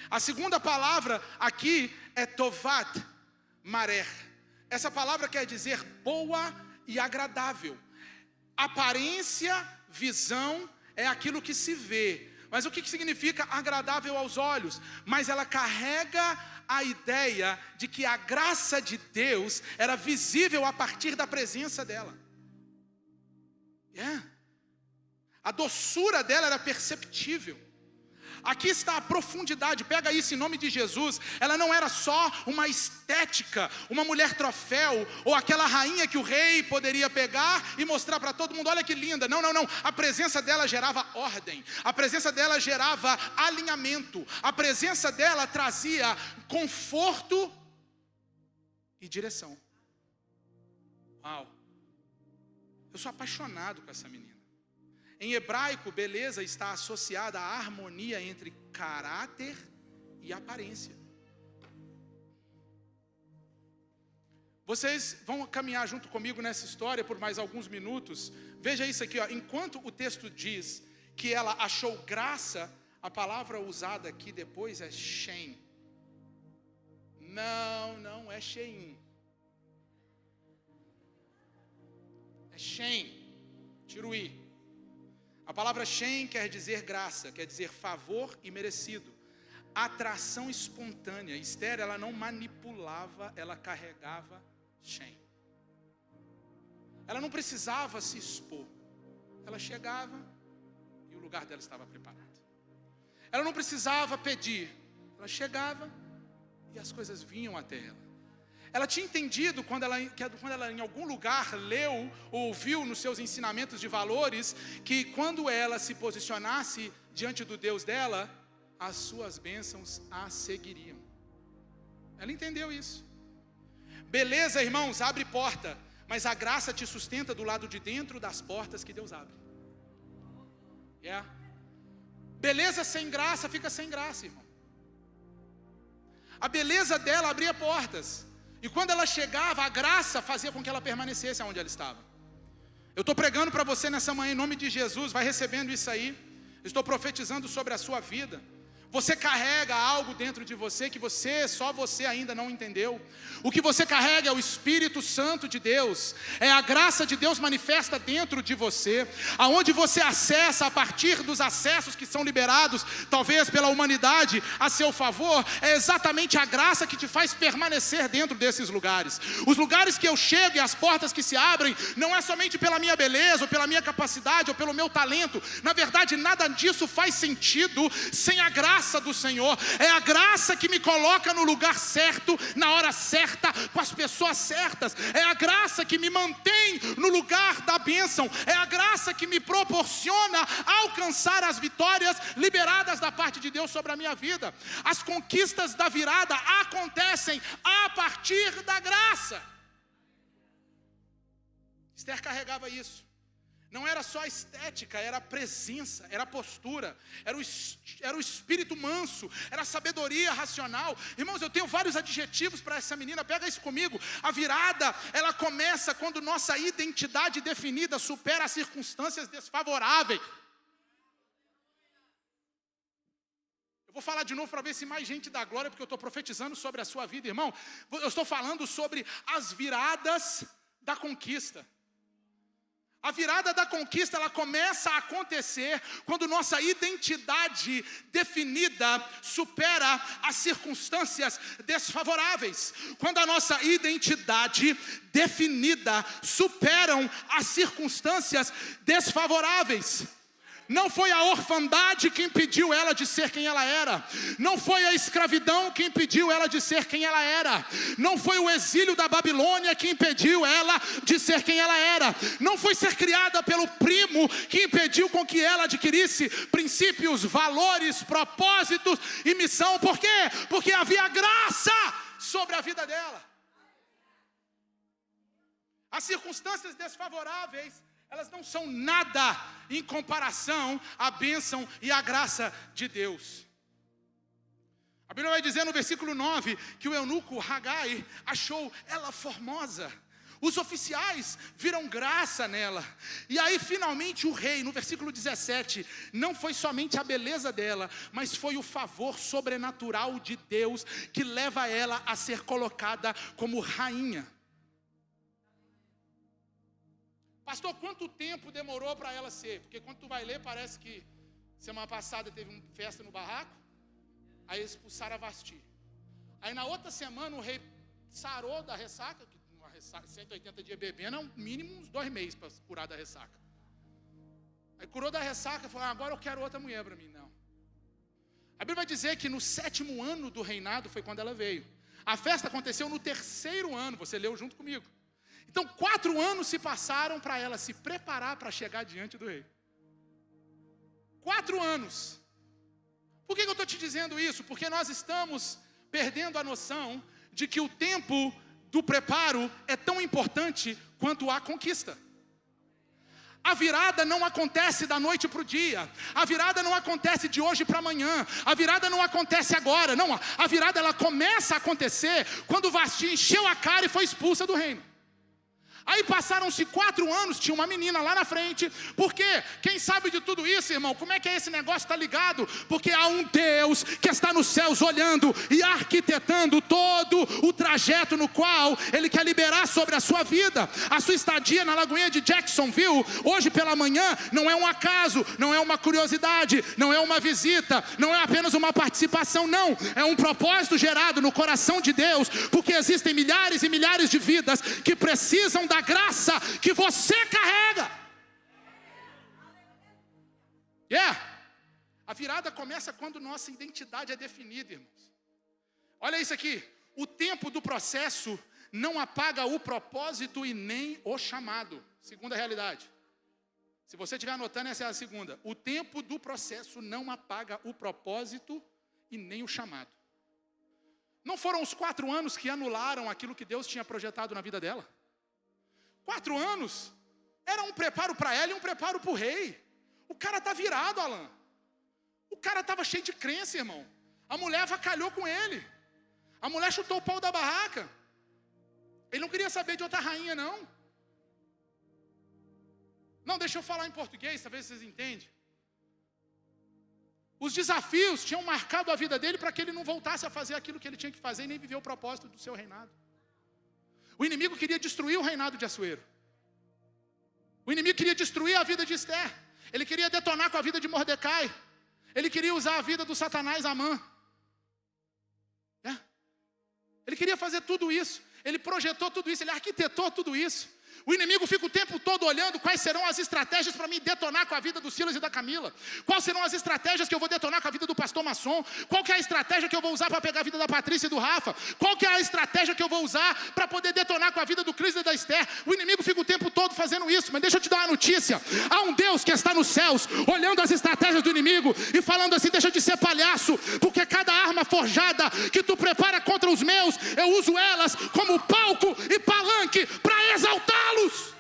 A: A segunda palavra aqui é Tovat Marer. Essa palavra quer dizer boa e agradável. Aparência, visão é aquilo que se vê. Mas o que significa agradável aos olhos? Mas ela carrega a ideia de que a graça de Deus era visível a partir da presença dela. A doçura dela era perceptível. Aqui está a profundidade, pega isso em nome de Jesus. Ela não era só uma estética, uma mulher troféu, ou aquela rainha que o rei poderia pegar e mostrar para todo mundo, olha que linda. Não, a presença dela gerava ordem, a presença dela gerava alinhamento, a presença dela trazia conforto e direção. Uau, eu sou apaixonado com essa menina. Em hebraico, beleza está associada à harmonia entre caráter e aparência. Vocês vão caminhar junto comigo nessa história por mais alguns minutos. Veja isso aqui, ó. Enquanto o texto diz que ela achou graça, a palavra usada aqui depois é shem. Não é sheim. É shem. Tiruí. A palavra shem quer dizer graça, quer dizer favor e merecido. Atração espontânea. Esther, ela não manipulava, ela carregava shem. Ela não precisava se expor. Ela chegava e o lugar dela estava preparado. Ela não precisava pedir. Ela chegava e as coisas vinham até ela. Ela tinha entendido, quando ela em algum lugar leu, ou ouviu nos seus ensinamentos de valores, que quando ela se posicionasse diante do Deus dela, as suas bênçãos a seguiriam. Ela entendeu isso. Beleza, irmãos, abre porta, mas a graça te sustenta do lado de dentro das portas que Deus abre. Beleza sem graça fica sem graça, irmão. A beleza dela abria portas. E quando ela chegava, a graça fazia com que ela permanecesse onde ela estava. Eu estou pregando para você nessa manhã, em nome de Jesus, vai recebendo isso aí. Estou profetizando sobre a sua vida. Você carrega algo dentro de você que só você ainda não entendeu. O que você carrega é o Espírito Santo de Deus. É a graça de Deus manifesta dentro de você. Aonde você acessa a partir dos acessos que são liberados, talvez pela humanidade, a seu favor, é exatamente a graça que te faz permanecer dentro desses lugares. Os lugares que eu chego e as portas que se abrem, não é somente pela minha beleza, ou pela minha capacidade, ou pelo meu talento. Na verdade, nada disso faz sentido sem a graça graça do Senhor, é a graça que me coloca no lugar certo, na hora certa, com as pessoas certas, é a graça que me mantém no lugar da bênção, é a graça que me proporciona alcançar as vitórias liberadas da parte de Deus sobre a minha vida. As conquistas da virada acontecem a partir da graça. Esther carregava isso. Não era só estética, era a presença, era a postura, era o espírito manso, era a sabedoria racional. Irmãos, eu tenho vários adjetivos para essa menina, pega isso comigo. A virada, ela começa quando nossa identidade definida supera as circunstâncias desfavoráveis. Eu vou falar de novo para ver se mais gente dá glória, porque eu estou profetizando sobre a sua vida, irmão. Eu estou falando sobre as viradas da conquista. A virada da conquista, ela começa a acontecer quando nossa identidade definida supera as circunstâncias desfavoráveis. Quando a nossa identidade definida superam as circunstâncias desfavoráveis. Não foi a orfandade que impediu ela de ser quem ela era. Não foi a escravidão que impediu ela de ser quem ela era. Não foi o exílio da Babilônia que impediu ela de ser quem ela era. Não foi ser criada pelo primo que impediu com que ela adquirisse princípios, valores, propósitos e missão. Por quê? Porque havia graça sobre a vida dela. As circunstâncias desfavoráveis, elas não são nada em comparação à bênção e à graça de Deus. A Bíblia vai dizer no versículo 9 que o eunuco Hagai achou ela formosa. Os oficiais viram graça nela. E aí finalmente o rei, no versículo 17, não foi somente a beleza dela, mas foi o favor sobrenatural de Deus que leva ela a ser colocada como rainha. Pastor, quanto tempo demorou para ela ser? Porque quando tu vai ler, parece que semana passada teve uma festa no barraco, aí eles expulsaram a Vasti. Aí na outra semana o rei sarou da ressaca, que uma ressaca, 180 dias bebendo, é um mínimo uns 2 meses para curar da ressaca. Aí curou da ressaca e falou, agora eu quero outra mulher para mim. Não. A Bíblia vai dizer que no 7º ano do reinado foi quando ela veio. A festa aconteceu no 3º ano, você leu junto comigo. Então 4 anos se passaram para ela se preparar para chegar diante do rei. 4 anos. Por que eu estou te dizendo isso? Porque nós estamos perdendo a noção de que o tempo do preparo é tão importante quanto a conquista. A virada não acontece da noite para o dia. A virada não acontece de hoje para amanhã. A virada não acontece agora. Não, a virada ela começa a acontecer quando Vasti encheu a cara e foi expulsa do reino. Aí passaram-se 4 anos, tinha uma menina lá na frente. Por quê? Quem sabe de tudo isso, irmão? Como é que esse negócio está ligado? Porque há um Deus que está nos céus olhando e arquitetando todo o trajeto no qual Ele quer liberar sobre a sua vida. A sua estadia na Lagoinha de Jacksonville, hoje pela manhã, não é um acaso, não é uma curiosidade, não é uma visita, não é apenas uma participação, não. É um propósito gerado no coração de Deus, porque existem milhares e milhares de vidas que precisam da graça que você carrega. A virada começa quando nossa identidade é definida, irmãos. Olha isso aqui. O tempo do processo não apaga o propósito e nem o chamado. Segunda realidade. Se você estiver anotando, essa é a segunda. O tempo do processo não apaga o propósito e nem o chamado. Não foram os 4 anos que anularam aquilo que Deus tinha projetado na vida dela? 4 anos era um preparo para ela e um preparo para o rei. O cara está virado, Alan. O cara estava cheio de crença, irmão. A mulher avacalhou com ele. A mulher chutou o pau da barraca. Ele não queria saber de outra rainha, não. Não, deixa eu falar em português, talvez vocês entendam. Os desafios tinham marcado a vida dele para que ele não voltasse a fazer aquilo que ele tinha que fazer e nem viver o propósito do seu reinado. O inimigo queria destruir o reinado de Assuero. O inimigo queria destruir a vida de Esther. Ele queria detonar com a vida de Mordecai. Ele queria usar a vida do Satanás Amã. Ele queria fazer tudo isso. Ele projetou tudo isso. Ele arquitetou tudo isso.
B: O inimigo fica o tempo todo olhando quais serão as estratégias para me detonar com a vida do Silas e da Camila. Quais serão as estratégias que eu vou detonar com a vida do pastor Masson? Qual que é a estratégia que eu vou usar para pegar a vida da Patrícia e do Rafa? Qual que é a estratégia que eu vou usar para poder detonar com a vida do Cris e da Esther? O inimigo fica o tempo todo fazendo isso. Mas deixa eu te dar uma notícia. Há um Deus que está nos céus, olhando as estratégias do inimigo e falando assim: deixa de ser palhaço, porque cada arma forjada que tu prepara contra os meus, eu uso elas como palco e palanque para exaltá-los.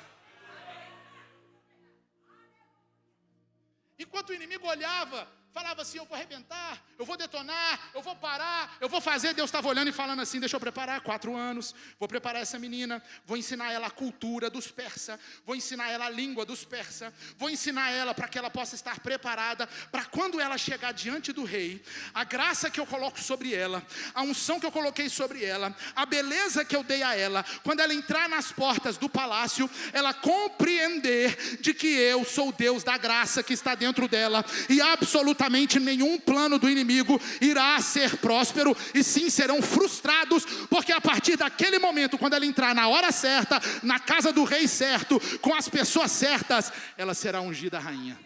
B: Enquanto o inimigo olhava, falava assim: eu vou arrebentar, eu vou detonar, eu vou parar, eu vou fazer. Deus estava olhando e falando assim: deixa eu preparar 4 anos, vou preparar essa menina, vou ensinar ela a cultura dos persas, vou ensinar ela a língua dos persas, vou ensinar ela para que ela possa estar preparada, para quando ela chegar diante do rei, a graça que eu coloco sobre ela, a unção que eu coloquei sobre ela, a beleza que eu dei a ela, quando ela entrar nas portas do palácio, ela compreender de que eu sou o Deus da graça que está dentro dela, e absolutamente nenhum plano do inimigo irá ser próspero, e sim serão frustrados, porque a partir daquele momento, quando ela entrar na hora certa, na casa do rei certo, com as pessoas certas, ela será ungida rainha.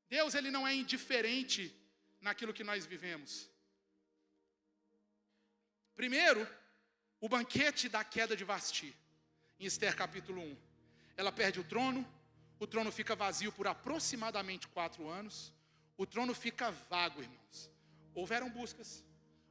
B: Deus, ele não é indiferente naquilo que nós vivemos. Primeiro, o banquete da queda de Vasti, em Esther capítulo 1. Ela perde o trono fica vazio por aproximadamente 4 anos, o trono fica vago, irmãos. Houveram buscas,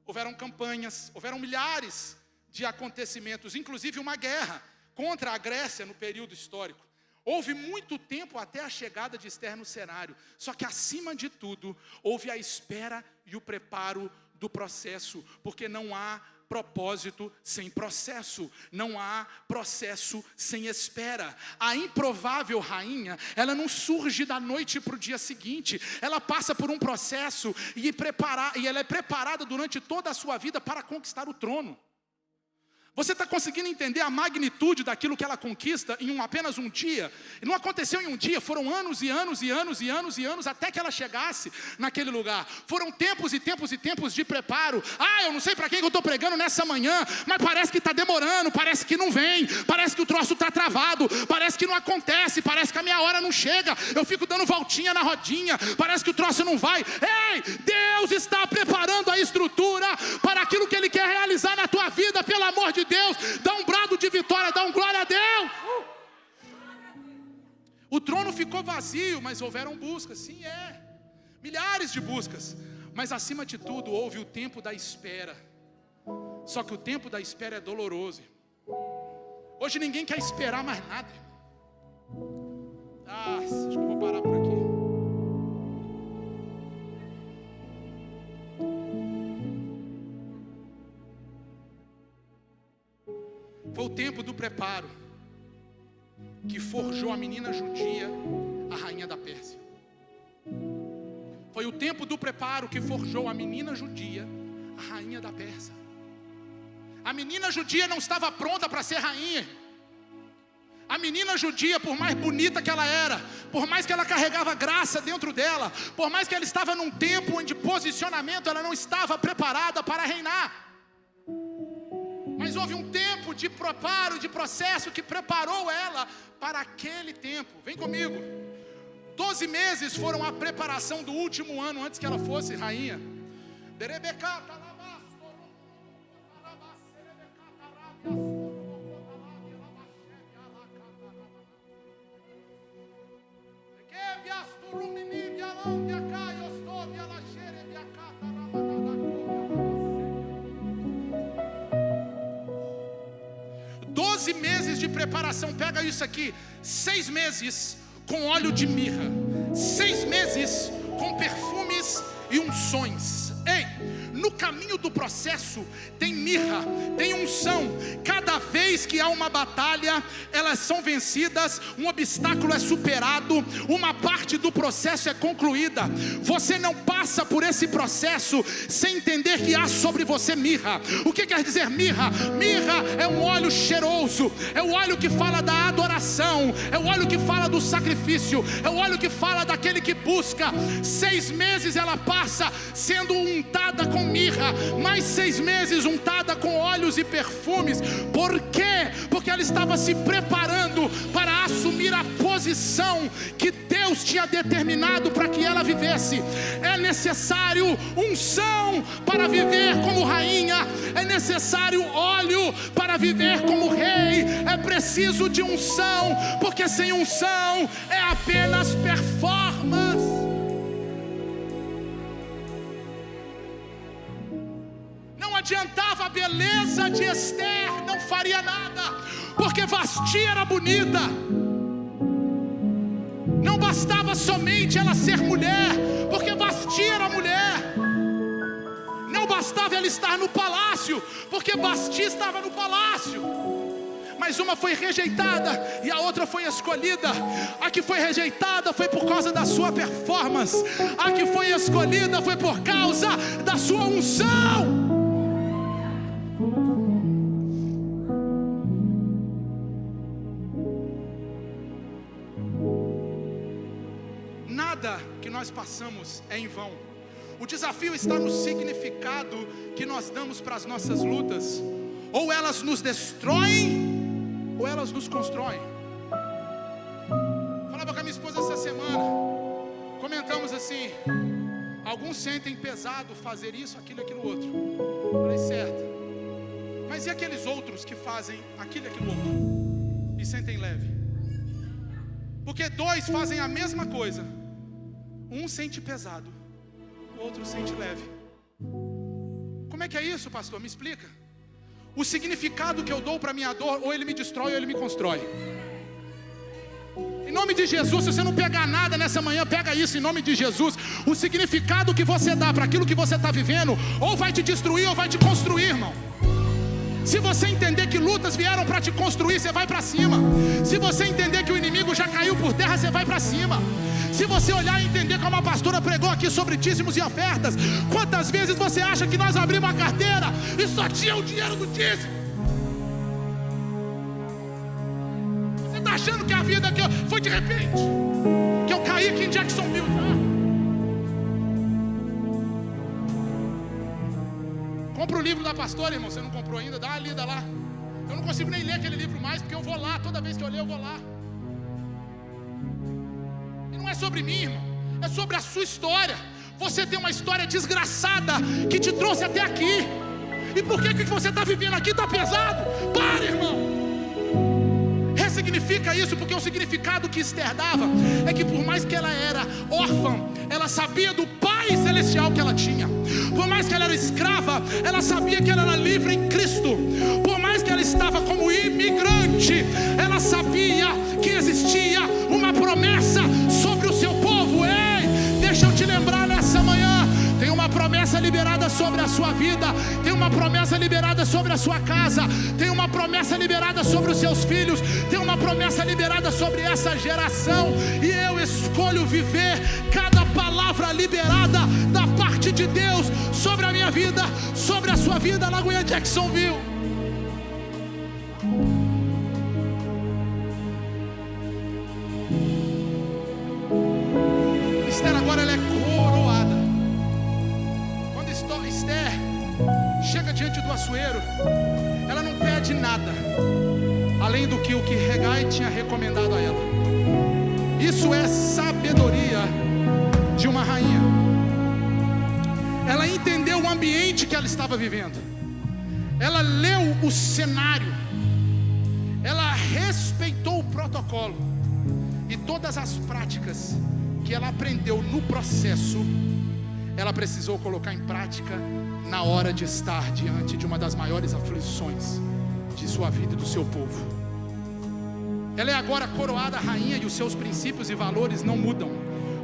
B: houveram campanhas, houveram milhares de acontecimentos, inclusive uma guerra contra a Grécia no período histórico. Houve muito tempo até a chegada de Esther no cenário, só que acima de tudo, houve a espera e o preparo do processo, porque não há propósito sem processo, não há processo sem espera. A improvável rainha, ela não surge da noite para o dia seguinte, ela passa por um processo e ela é preparada durante toda a sua vida para conquistar o trono. Você está conseguindo entender a magnitude daquilo que ela conquista em apenas um dia? E não aconteceu em um dia, foram anos e anos e anos e anos e anos até que ela chegasse naquele lugar. Foram tempos e tempos e tempos de preparo. Eu não sei para quem que eu estou pregando nessa manhã, mas parece que está demorando, parece que não vem, parece que o troço está travado, parece que não acontece, parece que a minha hora não chega, eu fico dando voltinha na rodinha, parece que o troço não vai. Ei, Deus está preparando a estrutura para aquilo que Ele quer realizar na tua vida, pelo amor de Deus. Dá um brado de vitória, dá um glória a Deus. O trono ficou vazio, mas houveram buscas, sim, milhares de buscas, mas acima de tudo houve o tempo da espera. Só que o tempo da espera é doloroso. Hoje ninguém quer esperar mais nada. Acho que eu vou parar por aqui. Foi o tempo do preparo que forjou a menina judia, a rainha da Pérsia. Foi o tempo do preparo que forjou a menina judia, a rainha da Pérsia. A menina judia não estava pronta para ser rainha. A menina judia, por mais bonita que ela era, por mais que ela carregava graça dentro dela, por mais que ela estava num tempo onde posicionamento ela não estava preparada para reinar. Mas houve um tempo de preparo, de processo que preparou ela para aquele tempo. Vem comigo. 12 meses foram a preparação do último ano antes que ela fosse rainha. 12 meses de preparação, pega isso aqui, 6 meses com óleo de mirra, 6 meses com perfumes e unções. Ei, no caminho do processo tem mirra, tem unção. Cada vez que há uma batalha, elas são vencidas, um obstáculo é superado, uma parte do processo é concluída. Você não passa por esse processo sem entender que há sobre você mirra. O que quer dizer mirra? Mirra é um óleo cheiroso, é o óleo que fala da adoração, é o óleo que fala do sacrifício, é o óleo que fala daquele que busca. 6 meses ela passa sendo untada com mirra, mais 6 meses untada com óleos e perfumes. Por quê? Porque ela estava se preparando para assumir a posição que Deus tinha determinado para que ela vivesse. É necessário unção para viver como rainha, é necessário óleo para viver como rei, é preciso de unção, porque sem unção é apenas performance. Não adiantava a beleza de Esther, não faria nada, porque Vasti era bonita. Não bastava somente ela ser mulher, porque Vasti era mulher. Não bastava ela estar no palácio, porque Vasti estava no palácio. Mas uma foi rejeitada e a outra foi escolhida. A que foi rejeitada foi por causa da sua performance. A que foi escolhida foi por causa da sua unção. Nada que nós passamos é em vão. O desafio está no significado que nós damos para as nossas lutas. Ou elas nos destroem, ou elas nos constroem. Falava com a minha esposa essa semana, comentamos assim: alguns sentem pesado fazer isso, aquilo e aquilo outro. Falei, certo. Mas e aqueles outros que fazem aquilo e aquilo outro e sentem leve? Porque 2 fazem a mesma coisa. Um sente pesado, o outro sente leve. Como é que é isso, pastor? Me explica. O significado que eu dou para a minha dor, ou ele me destrói ou ele me constrói. Em nome de Jesus, se você não pegar nada nessa manhã, pega isso em nome de Jesus. O significado que você dá para aquilo que você está vivendo, ou vai te destruir ou vai te construir, irmão. Se você entender que lutas vieram para te construir, você vai para cima. Se você entender que o inimigo já caiu por terra, você vai para cima. Se você olhar e entender como a pastora pregou aqui sobre dízimos e ofertas, quantas vezes você acha que nós abrimos a carteira e só tinha o dinheiro do dízimo? Você está achando que a vida aqui foi de repente? Que eu caí aqui em Jacksonville, tá? Compra o livro da pastora, irmão. Você não comprou ainda? Dá uma lida lá. Eu não consigo nem ler aquele livro mais, porque eu vou lá. Toda vez que eu ler, eu vou lá. E não é sobre mim, irmão. É sobre a sua história. Você tem uma história desgraçada que te trouxe até aqui. E por que você está vivendo aqui está pesado? Para, irmão. Ressignifica isso, porque o significado que Esther dava é que por mais que ela era órfã, ela sabia do Pai Celestial que ela tinha. Por mais que ela era escrava, ela sabia que ela era livre em Cristo. Por mais que ela estava como imigrante, ela sabia que existia uma promessa sobre o seu povo. Ei, deixa eu te lembrar nessa manhã, tem uma promessa liberada sobre a sua vida, tem uma promessa liberada sobre a sua casa, tem uma promessa liberada sobre os seus filhos, tem uma promessa liberada sobre essa geração. E eu escolho viver cada palavra liberada da parte de Deus sobre a minha vida, sobre a sua vida, Lagoinha Jacksonville. Esther agora ela é coroada. Quando Esther chega diante do açoeiro, ela não pede nada além do que o que Hegai tinha recomendado a ela. Isso é sabedoria de uma rainha. Ela entendeu o ambiente que ela estava vivendo. Ela leu o cenário. Ela respeitou o protocolo. E todas as práticas que ela aprendeu no processo, ela precisou colocar em prática na hora de estar diante de uma das maiores aflições de sua vida e do seu povo. Ela é agora coroada rainha e os seus princípios e valores não mudam.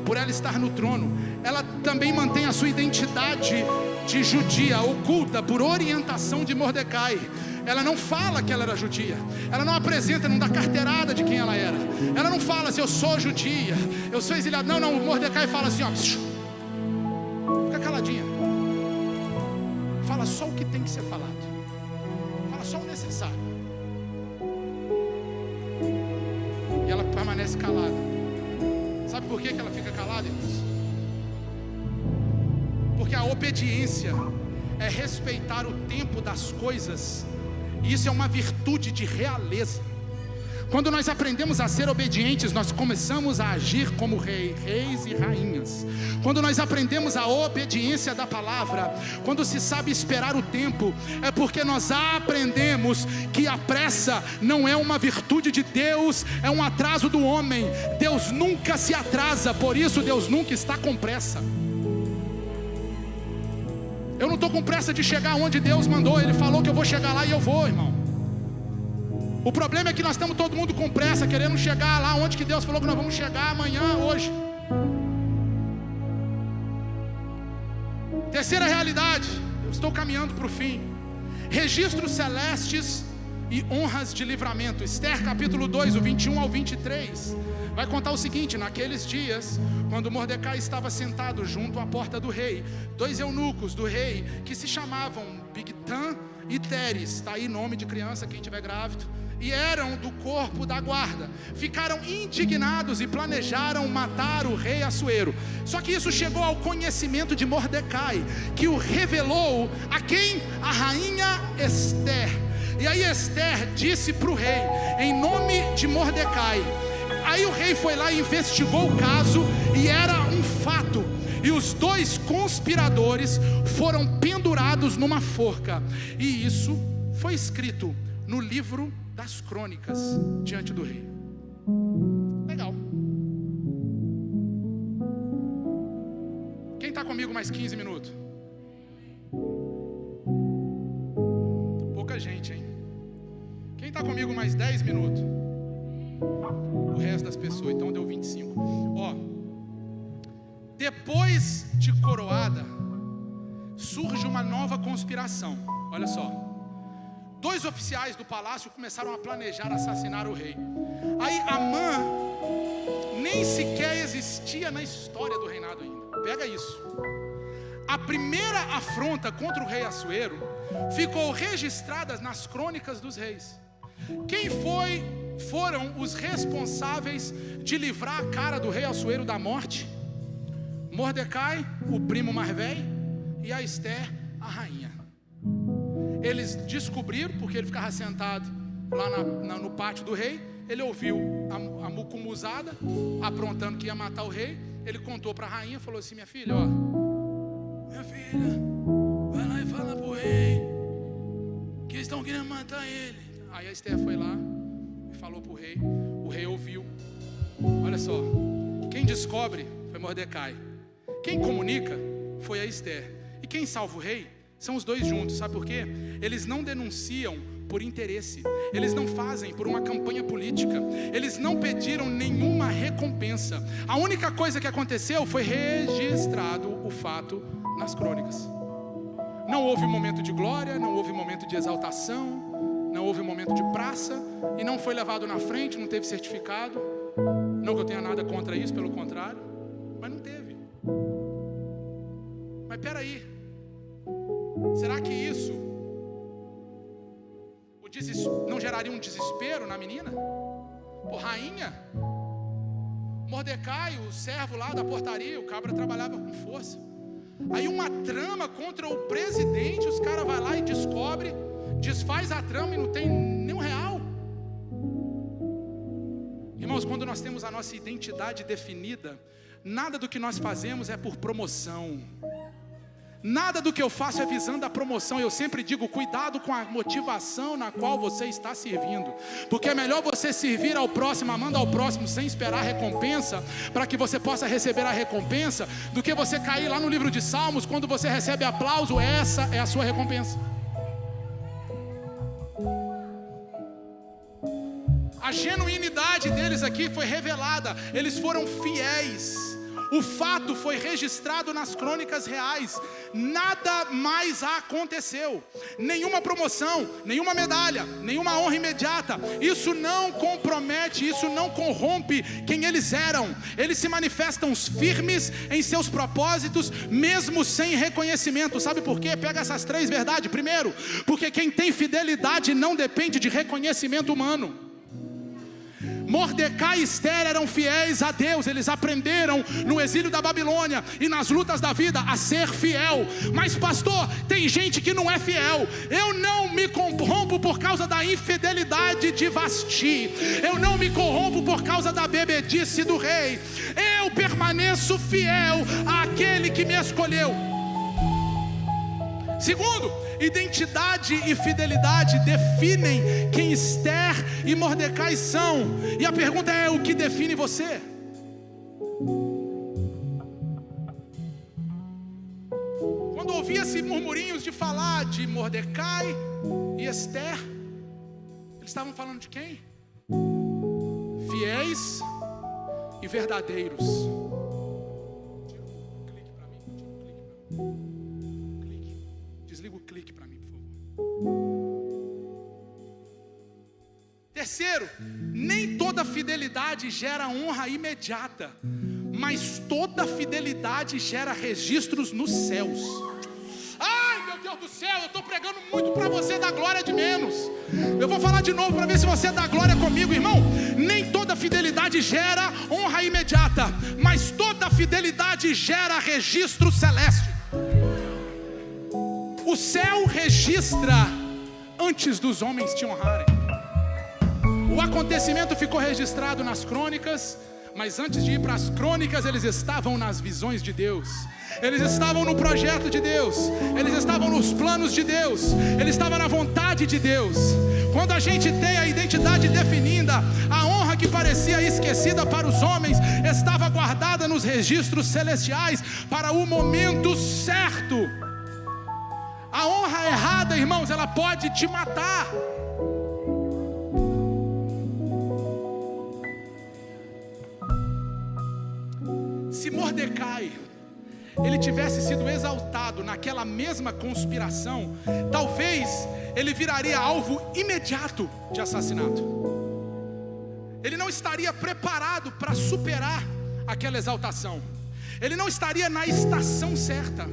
B: Por ela estar no trono, ela também mantém a sua identidade de judia oculta por orientação de Mordecai. Ela não fala que ela era judia. Ela não apresenta, não dá carteirada de quem ela era. Ela não fala assim, eu sou judia, eu sou exiliado. Não, o Mordecai fala assim, ó, fica caladinha. Fala só o que tem que ser falado. Fala só o necessário. E ela permanece calada. Sabe por que ela fica calada, irmãos? Porque a obediência é respeitar o tempo das coisas. E isso é uma virtude de realeza. Quando nós aprendemos a ser obedientes, nós começamos a agir como reis e rainhas. Quando nós aprendemos a obediência da palavra, quando se sabe esperar o tempo, é porque nós aprendemos que a pressa não é uma virtude de Deus, é um atraso do homem. Deus nunca se atrasa, por isso Deus nunca está com pressa. Eu não estou com pressa de chegar onde Deus mandou. Ele falou que eu vou chegar lá e eu vou, irmão. O problema é que nós estamos todo mundo com pressa, querendo chegar lá onde que Deus falou que nós vamos chegar amanhã, hoje. Terceira realidade, eu estou caminhando para o fim. Registros celestes e honras de livramento. Esther capítulo 2, o 21 ao 23, vai contar o seguinte: naqueles dias, quando Mordecai estava sentado junto à porta do rei, 2 eunucos do rei, que se chamavam Bigtan e Teres, está aí nome de criança, quem estiver grávido, e eram do corpo da guarda, ficaram indignados e planejaram matar o rei Assuero. Só que isso chegou ao conhecimento de Mordecai, que o revelou a quem? A rainha Esther. E aí Esther disse para o rei, em nome de Mordecai. Aí o rei foi lá e investigou o caso, e era um fato. E os 2 conspiradores foram pendurados numa forca. E isso foi escrito no livro das crônicas diante do rei. Legal. Quem está comigo mais 15 minutos? Pouca gente, hein? Quem está comigo mais 10 minutos? O resto das pessoas, então deu 25. Ó, depois de coroada, surge uma nova conspiração. Olha só. 2 oficiais do palácio começaram a planejar assassinar o rei. Aí Amã nem sequer existia na história do reinado ainda. Pega isso. A primeira afronta contra o rei Assuero ficou registrada nas crônicas dos reis. Quem foram os responsáveis de livrar a cara do rei Assuero da morte? Mordecai, o primo mais velho, e a Esther, a rainha. Eles descobriram, porque ele ficava sentado lá no pátio do rei. Ele ouviu a mucumuzada aprontando que ia matar o rei. Ele contou para a rainha, falou assim: minha filha, ó, minha filha, vai lá e fala para o rei que eles estão querendo matar ele. Aí a Esther foi lá e falou para o rei ouviu. Olha só, quem descobre foi Mordecai, quem comunica foi a Esther, e quem salva o rei são os 2 juntos. Sabe por quê? Eles não denunciam por interesse, eles não fazem por uma campanha política, eles não pediram nenhuma recompensa. A única coisa que aconteceu foi registrado o fato nas crônicas. Não houve momento de glória, não houve momento de exaltação, não houve momento de praça, e não foi levado na frente, não teve certificado. Não que eu tenha nada contra isso, pelo contrário, mas não teve. Mas peraí, será que isso não geraria um desespero na menina? Pô, rainha, Mordecai, o servo lá da portaria, o cabra trabalhava com força. Aí uma trama contra o presidente, os caras vão lá e descobre, desfaz a trama e não tem nenhum real. Irmãos, quando nós temos a nossa identidade definida, nada do que nós fazemos é por promoção. Nada do que eu faço é visando a promoção. Eu sempre digo, cuidado com a motivação na qual você está servindo, porque é melhor você servir ao próximo, amando ao próximo, sem esperar recompensa, para que você possa receber a recompensa, do que você cair lá no livro de Salmos, quando você recebe aplauso, essa é a sua recompensa. A genuinidade deles aqui foi revelada, eles foram fiéis. O fato foi registrado nas crônicas reais. Nada mais aconteceu. Nenhuma promoção, nenhuma medalha, nenhuma honra imediata. Isso não compromete, isso não corrompe quem eles eram. Eles se manifestam firmes em seus propósitos, mesmo sem reconhecimento. Sabe por quê? Pega essas 3 verdades. Primeiro, porque quem tem fidelidade não depende de reconhecimento humano. Mordecai e Esther eram fiéis a Deus. Eles aprenderam no exílio da Babilônia e nas lutas da vida a ser fiel. Mas pastor, tem gente que não é fiel. Eu não me corrompo por causa da infidelidade de Vasti. Eu não me corrompo por causa da bebedice do rei. Eu permaneço fiel àquele que me escolheu. Segundo, identidade e fidelidade definem quem Esther e Mordecai são. E a pergunta é: o que define você? Quando ouvia-se murmurinhos de falar de Mordecai e Esther, eles estavam falando de quem? Fiéis e verdadeiros. Desliga o clique para mim, por favor. Terceiro, nem toda fidelidade gera honra imediata, mas toda fidelidade gera registros nos céus. Ai, meu Deus do céu, eu estou pregando muito para você dar glória de menos. Eu vou falar de novo para ver se você dá glória comigo, irmão. Nem toda fidelidade gera honra imediata, mas toda fidelidade gera registro celeste. O céu registra antes dos homens te honrarem. O acontecimento ficou registrado nas crônicas, mas antes de ir para as crônicas, eles estavam nas visões de Deus. Eles estavam no projeto de Deus. Eles estavam nos planos de Deus. Eles estavam na vontade de Deus. Quando a gente tem a identidade definida, a honra que parecia esquecida para os homens estava guardada nos registros celestiais para o momento certo. A honra errada, irmãos, ela pode te matar. Se Mordecai ele tivesse sido exaltado naquela mesma conspiração, talvez ele viraria alvo imediato de assassinato. Ele não estaria preparado para superar aquela exaltação. Ele não estaria na estação certa,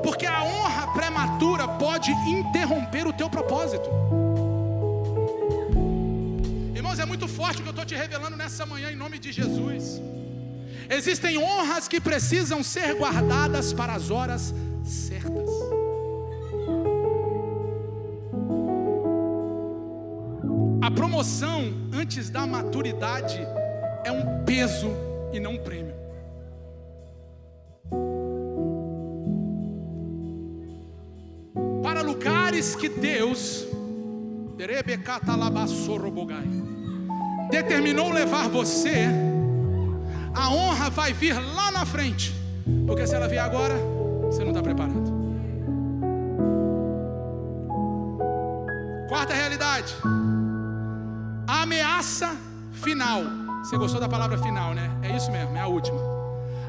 B: porque a honra prematura pode interromper o teu propósito. Irmãos, é muito forte o que eu estou te revelando nessa manhã em nome de Jesus. Existem honras que precisam ser guardadas para as horas certas. A promoção antes da maturidade é um peso e não um prêmio. Para lugares que Deus determinou levar você, a honra vai vir lá na frente, porque se ela vier agora, você não está preparado. Quarta realidade, a ameaça final. Você gostou da palavra final, né? É isso mesmo, é a última.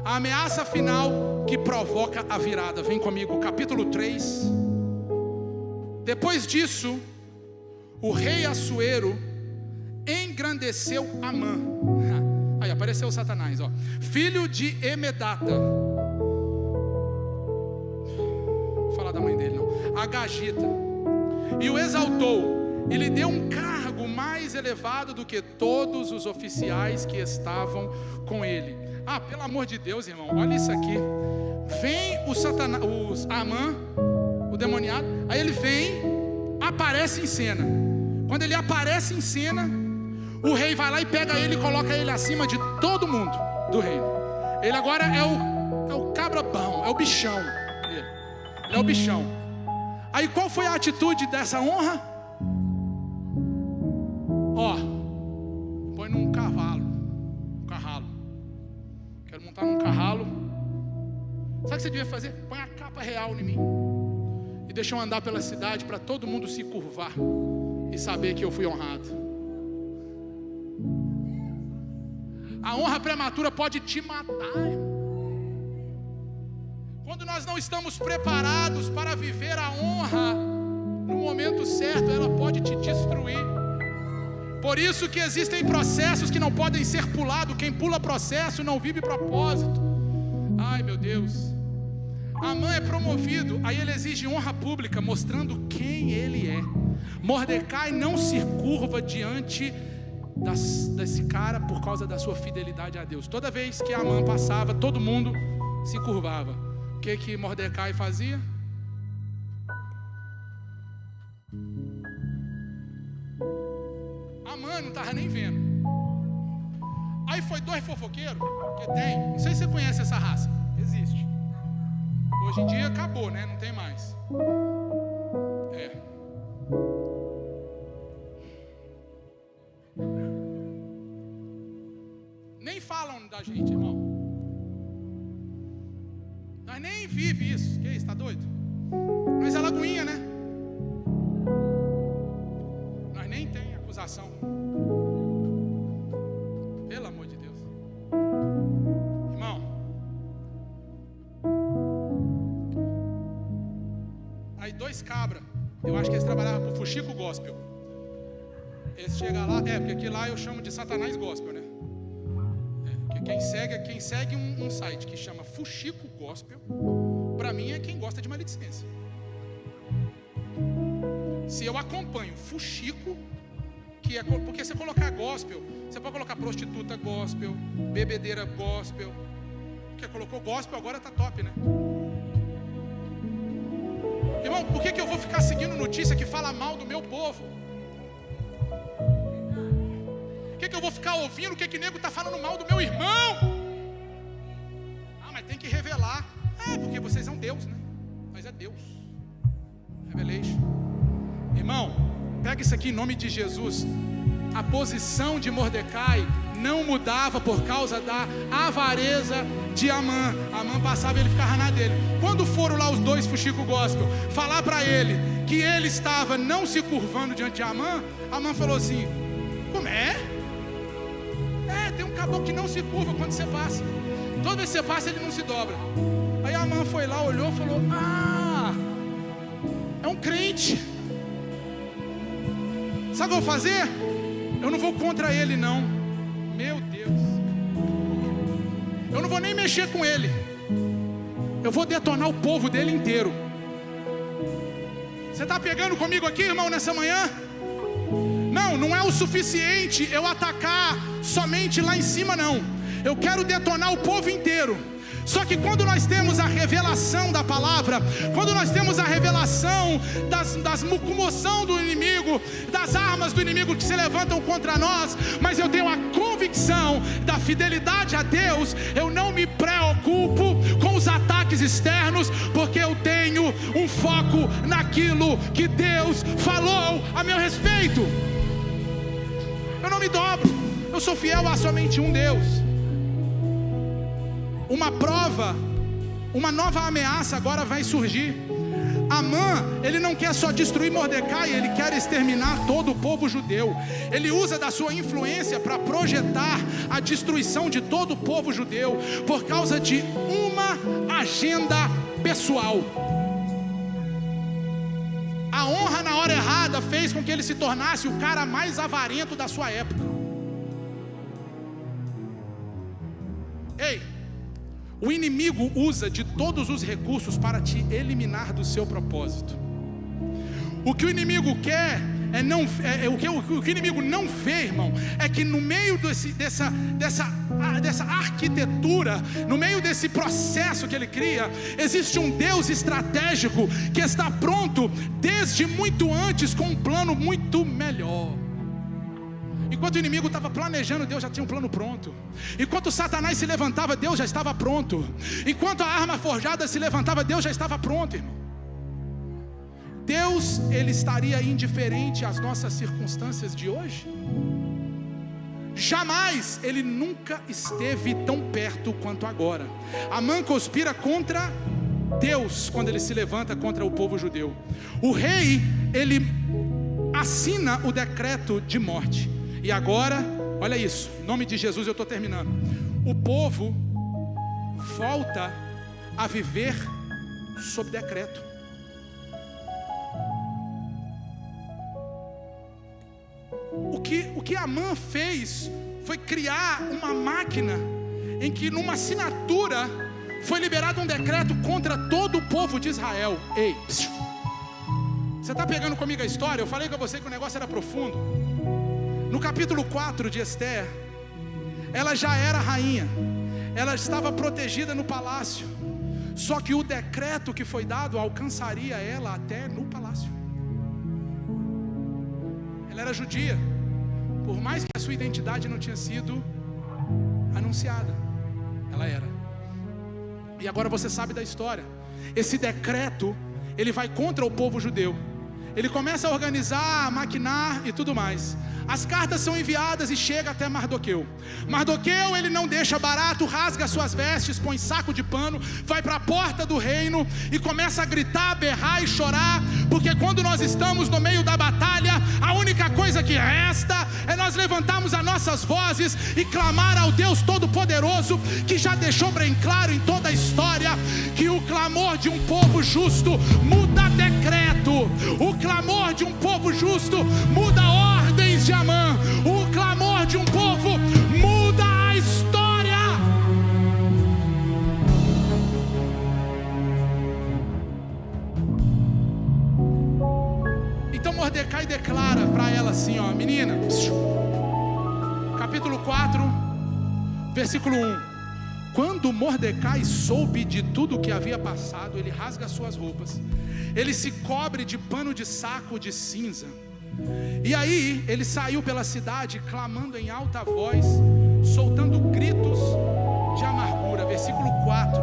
B: A ameaça final que provoca a virada. Vem comigo, capítulo 3. Depois disso, o rei Assuero engrandeceu Amã. Aí apareceu o Satanás, ó. Filho de Emedata. Vou falar da mãe dele, não. Agagita. E o exaltou. E lhe deu um cargo mais elevado do que todos os oficiais que estavam com ele. Ah, pelo amor de Deus, irmão, olha isso aqui. Vem o Satanás, Amã, o demoniado. Aí ele vem, aparece em cena. Quando ele aparece em cena, o rei vai lá e pega ele e coloca ele acima de todo mundo do reino. Ele agora é o cabra-pão, é o bichão. Ele é o bichão. Aí qual foi a atitude dessa honra? Ó, põe num cavalo. Quero montar num carralo. Sabe o que você devia fazer? Põe a capa real em mim e deixa eu andar pela cidade para todo mundo se curvar e saber que eu fui honrado. A honra prematura pode te matar. Quando nós não estamos preparados para viver a honra no momento certo, ela pode te destruir. Por isso que existem processos que não podem ser pulados. Quem pula processo não vive propósito. Ai, meu Deus. Amã é promovido, aí ele exige honra pública, mostrando quem ele é. Mordecai não se curva diante desse cara por causa da sua fidelidade a Deus. Toda vez que Amã passava, todo mundo se curvava. O que Mordecai fazia? Amã não estava nem vendo. Aí foi 2 fofoqueiros, que tem, não sei se você conhece essa raça, existe. Hoje em dia acabou, né? Não tem mais. Nem falam da gente, irmão. Nós nem vive isso. Que isso, tá doido? Nós é lagoinha, né? Nós nem tem acusação. Pelo amor de Deus. Irmão. Aí 2 cabras. Eu acho que eles trabalhavam pro Fuxico Gospel. Eles chegam lá, porque aqui lá eu chamo de Satanás Gospel, né? Quem segue um site que chama Fuxico Gospel, para mim é quem gosta de maledicência. Se eu acompanho Fuxico, que é porque você colocar gospel, você pode colocar prostituta gospel, bebedeira gospel, porque colocou gospel agora tá top, né? Irmão, por que eu vou ficar seguindo notícia que fala mal do meu povo? Por que eu vou ficar ouvindo o que nego está falando mal do meu irmão? Ah, mas tem que revelar. Porque vocês são Deus, né? Mas é Deus. Revelation. Irmão, pega isso aqui em nome de Jesus. A posição de Mordecai não mudava por causa da avareza de Amã. Amã passava e ele ficava na dele. Quando foram lá os 2 Fuxico Gospel falar para ele que ele estava não se curvando diante de Amã, Amã falou assim: como é? Tem um caboclo que não se curva quando você passa. Toda vez que você passa ele não se dobra. Aí Amã foi lá, olhou e falou: é um crente. Sabe o que eu vou fazer? Eu não vou contra ele não. Meu Deus. Eu não vou nem mexer com ele. Eu vou detonar o povo dele inteiro. Você está pegando comigo aqui, irmão, nessa manhã? Não é o suficiente eu atacar somente lá em cima, não. Eu quero detonar o povo inteiro. Só que quando nós temos a revelação da palavra, quando nós temos a revelação das comoção do inimigo, das armas do inimigo que se levantam contra nós, mas eu tenho a convicção da fidelidade a Deus, eu não me preocupo com os ataques externos, porque eu tenho um foco naquilo que Deus falou a meu respeito. Eu não me dobro, eu sou fiel a somente um Deus. Uma prova, uma nova ameaça agora vai surgir. Amã, ele não quer só destruir Mordecai, ele quer exterminar todo o povo judeu. Ele usa da sua influência para projetar a destruição de todo o povo judeu, por causa de uma agenda pessoal. A honra na hora errada fez com que ele se tornasse o cara mais avarento da sua época. Ei, o inimigo usa de todos os recursos para te eliminar do seu propósito. O que o inimigo quer o que o inimigo não vê, irmão, é que no meio dessa arquitetura, no meio desse processo que ele cria, existe um Deus estratégico que está pronto desde muito antes com um plano muito melhor. Enquanto o inimigo estava planejando, Deus já tinha um plano pronto. Enquanto Satanás se levantava, Deus já estava pronto. Enquanto a arma forjada se levantava, Deus já estava pronto, irmão. Deus, ele estaria indiferente às nossas circunstâncias de hoje? Jamais, ele nunca esteve tão perto quanto agora. Amã conspira contra Deus quando ele se levanta contra o povo judeu. O rei, ele assina o decreto de morte. E agora, olha isso, em nome de Jesus eu estou terminando. O povo volta a viver sob decreto. O que Amã fez foi criar uma máquina em que numa assinatura foi liberado um decreto contra todo o povo de Israel. Ei, você está pegando comigo a história? Eu falei com você que o negócio era profundo. No capítulo 4 de Esther, ela já era rainha, ela estava protegida no palácio, só que o decreto que foi dado alcançaria ela até no palácio. Ela era judia, por mais que a sua identidade não tinha sido anunciada, ela era. E agora você sabe da história. Esse decreto, ele vai contra o povo judeu. Ele começa a organizar, a maquinar e tudo mais. As cartas são enviadas e chega até Mardoqueu. Mardoqueu, ele não deixa barato, rasga suas vestes, põe saco de pano, vai para a porta do reino e começa a gritar, berrar e chorar, porque quando nós estamos no meio da batalha, a única coisa que resta é nós levantarmos as nossas vozes e clamar ao Deus Todo-Poderoso, que já deixou bem claro em toda a história, que o clamor de um povo justo muda decreto, o clamor de um povo justo muda ordens de Amã, o clamor de um povo muda a história. Então Mordecai declara para ela assim, ó, menina, capítulo 4, versículo 1. Quando Mordecai soube de tudo o que havia passado, ele rasga suas roupas, ele se cobre de pano de saco de cinza, e aí ele saiu pela cidade clamando em alta voz, soltando gritos de amargura. Versículo 4.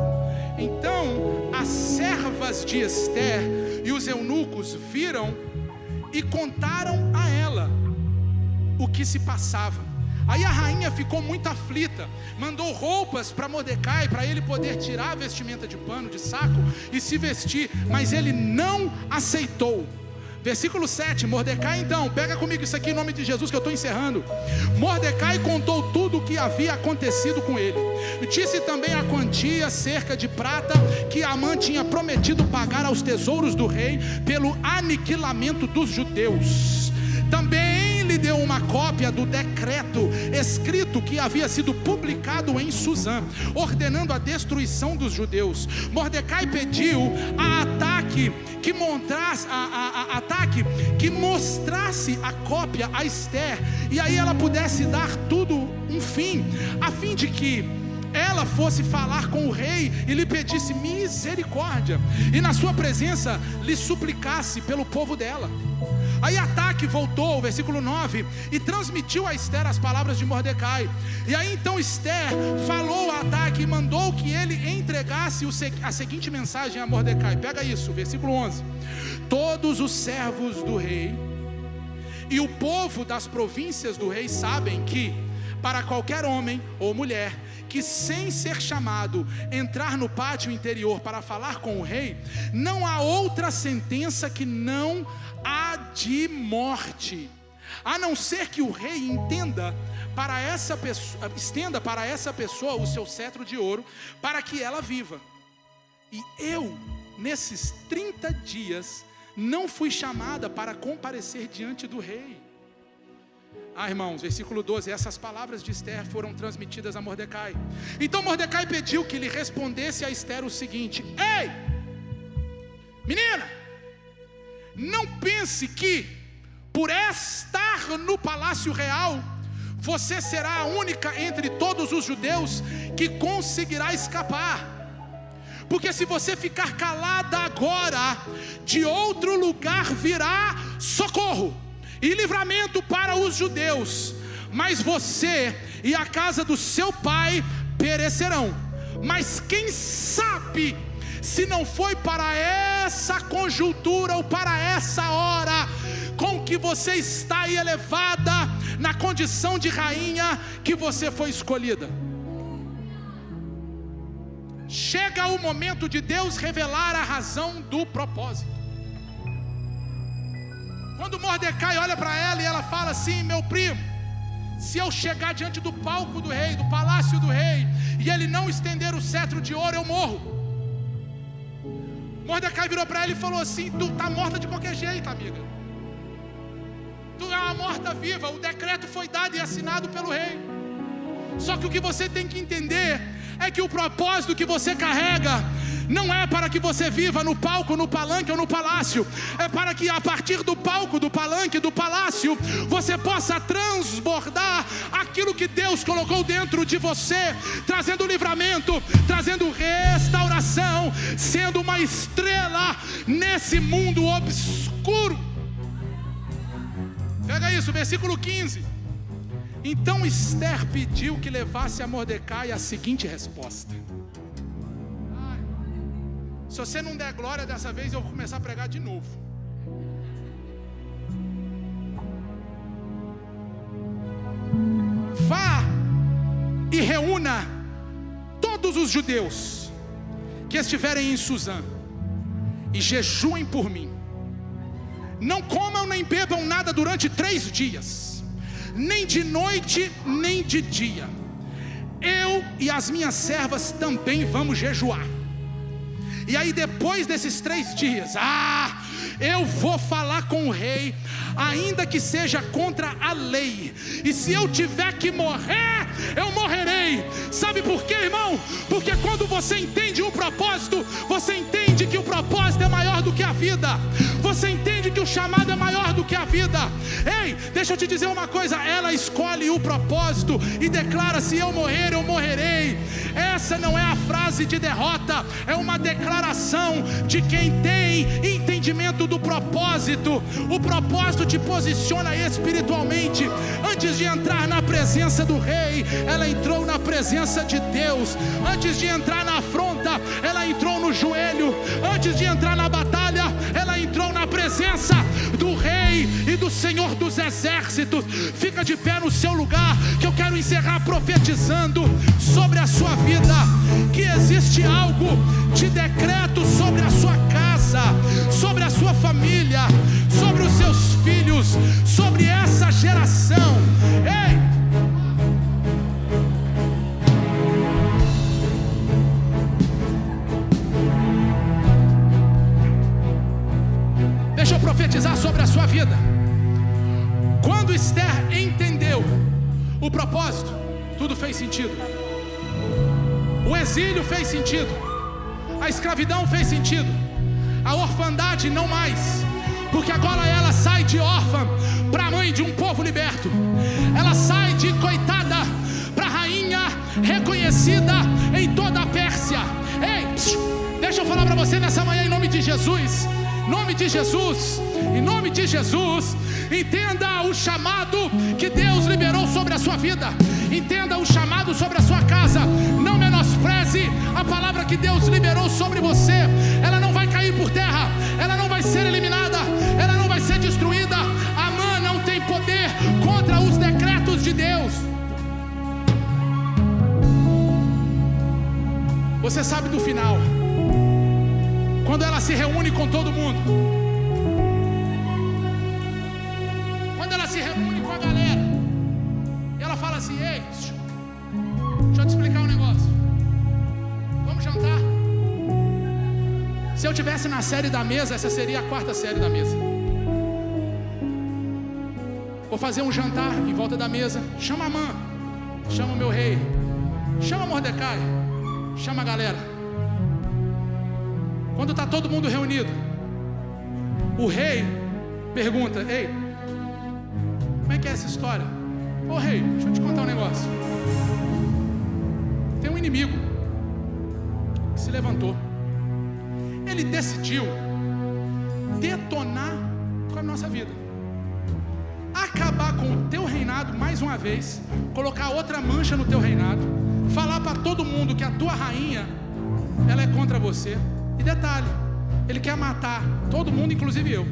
B: Então as servas de Esther e os eunucos viram e contaram a ela o que se passava. Aí a rainha ficou muito aflita, mandou roupas para Mordecai, para ele poder tirar a vestimenta de pano, de saco, e se vestir, mas ele não aceitou. Versículo 7, Mordecai então, pega comigo isso aqui em nome de Jesus que eu estou encerrando. Mordecai contou tudo o que havia acontecido com ele. Disse também a quantia, cerca de prata, que Amã tinha prometido pagar aos tesouros do rei pelo aniquilamento dos judeus. Também lhe deu uma cópia do decreto escrito que havia sido publicado em Suzã, ordenando a destruição dos judeus. Mordecai pediu a Ataque que mostrasse a cópia a Esther, e aí ela pudesse dar tudo um fim, a fim de que ela fosse falar com o rei e lhe pedisse misericórdia, e na sua presença lhe suplicasse pelo povo dela. Aí Ataque voltou, versículo 9, e transmitiu a Esther as palavras de Mordecai. E aí então Esther falou a Ataque e mandou que ele entregasse a seguinte mensagem a Mordecai. Pega isso, versículo 11. Todos os servos do rei e o povo das províncias do rei sabem que, para qualquer homem ou mulher que sem ser chamado entrar no pátio interior para falar com o rei, não há outra sentença que não a de morte, a não ser que o rei estenda para essa pessoa o seu cetro de ouro, para que ela viva. E eu, nesses 30 dias, não fui chamada para comparecer diante do rei. Irmãos, versículo 12, essas palavras de Esther foram transmitidas a Mordecai. Então Mordecai pediu que lhe respondesse a Esther o seguinte: ei, menina, não pense que por estar no palácio real, você será a única entre todos os judeus que conseguirá escapar. Porque se você ficar calada agora, de outro lugar virá socorro e livramento para os judeus, mas você e a casa do seu pai perecerão. Mas quem sabe se não foi para essa conjuntura ou para essa hora com que você está aí elevada na condição de rainha, que você foi escolhida. Chega o momento de Deus revelar a razão do propósito. Quando Mordecai olha para ela e ela fala assim: meu primo, se eu chegar diante do palco do rei, do palácio do rei, e ele não estender o cetro de ouro, eu morro. Mordecai virou para ela e falou assim: tu está morta de qualquer jeito, amiga. Tu é uma morta viva, o decreto foi dado e assinado pelo rei. Só que o que você tem que entender é que o propósito que você carrega não é para que você viva no palco, no palanque ou no palácio. É para que a partir do palco, do palanque, do palácio, você possa transbordar aquilo que Deus colocou dentro de você, trazendo livramento, trazendo restauração, sendo uma estrela nesse mundo obscuro. Pega isso, versículo 15. Então Esther pediu que levasse a Mordecai a seguinte resposta. Se você não der glória dessa vez, eu vou começar a pregar de novo. Vá e reúna todos os judeus que estiverem em Suzã e jejuem por mim. Não comam nem bebam nada durante 3 dias, nem de noite nem de dia. Eu e as minhas servas também vamos jejuar. E aí depois desses 3 dias, eu vou falar com o rei, ainda que seja contra a lei. E se eu tiver que morrer, eu morrerei. Sabe por quê, irmão? Porque quando você entende o propósito, você entende que o propósito é maior do que a vida. Você entende que o chamado é maior do que a vida. Ei, deixa eu te dizer uma coisa. Ela escolhe o propósito e declara: se eu morrer, eu morrerei. Essa não é a frase de derrota, é uma declaração de quem tem entendimento do propósito. O propósito te posiciona espiritualmente. Antes de entrar na presença do rei, ela entrou na presença de Deus. Antes de entrar na afronta, ela entrou no joelho. Antes de entrar na batalha, ela entrou na presença do rei e do Senhor dos exércitos. Fica de pé no seu lugar, que eu quero encerrar profetizando sobre a sua vida, que existe algo de decreto sobre a sua casa, sobre a sua família, sobre os seus filhos, sobre essa geração. Ei! Deixa eu profetizar sobre a sua vida. Quando Esther entendeu o propósito, tudo fez sentido. O exílio fez sentido, a escravidão fez sentido, a orfandade não mais, porque agora ela sai de órfã para mãe de um povo liberto. Ela sai de coitada para rainha reconhecida em toda a Pérsia. Ei, deixa eu falar para você nessa manhã, em nome de Jesus. Em nome de Jesus, em nome de Jesus, entenda o chamado que Deus liberou sobre a sua vida. Entenda o chamado sobre a sua casa. Não menospreze a palavra que Deus liberou sobre você. Ela não vai cair por terra, ela não vai ser eliminada, ela não vai ser destruída. Amã não tem poder contra os decretos de Deus. Você sabe do final, quando ela se reúne com todo mundo, quando ela se reúne com a galera, e ela fala assim: ei, deixa eu te explicar um negócio, vamos jantar. Se eu tivesse na série da mesa, essa seria a 4ª série da mesa. Vou fazer um jantar em volta da mesa. Chama Amã, chama o meu rei, chama Mordecai, chama a galera. Quando está todo mundo reunido, o rei pergunta: ei, como é que é essa história? Ô rei, deixa eu te contar um negócio. Tem um inimigo que se levantou. Ele decidiu detonar com a nossa vida, acabar com o teu reinado mais uma vez, colocar outra mancha no teu reinado, falar para todo mundo que a tua rainha, ela é contra você. E detalhe, ele quer matar todo mundo, inclusive eu.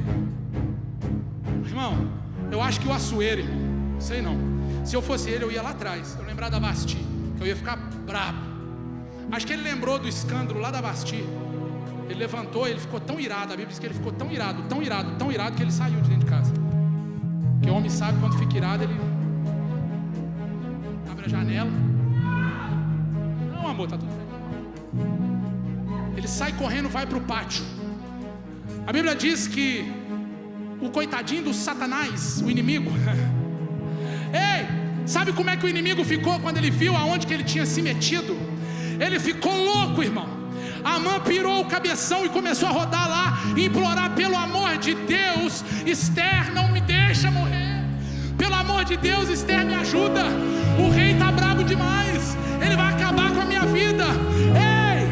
B: Irmão, eu acho que o Assuero, irmão, não sei não, se eu fosse ele, eu ia lá atrás, eu lembrar da Vasti, que eu ia ficar brabo. Acho que ele lembrou do escândalo lá da Vasti. Ele levantou, ele ficou tão irado. A Bíblia diz que ele ficou tão irado, tão irado, tão irado, que ele saiu de dentro de casa. Porque o homem sabe, quando fica irado, ele abre a janela. Não, amor, tá tudo bem. Ele sai correndo, vai para o pátio. A Bíblia diz que o coitadinho do Satanás, o inimigo, ei, sabe como é que o inimigo ficou quando ele viu aonde que ele tinha se metido? Ele ficou louco, irmão. Amã pirou o cabeção e começou a rodar lá, e implorar: pelo amor de Deus, Esther, não me deixa morrer. Pelo amor de Deus, Esther, me ajuda. O rei está bravo demais, ele vai acabar com a minha vida. Ei,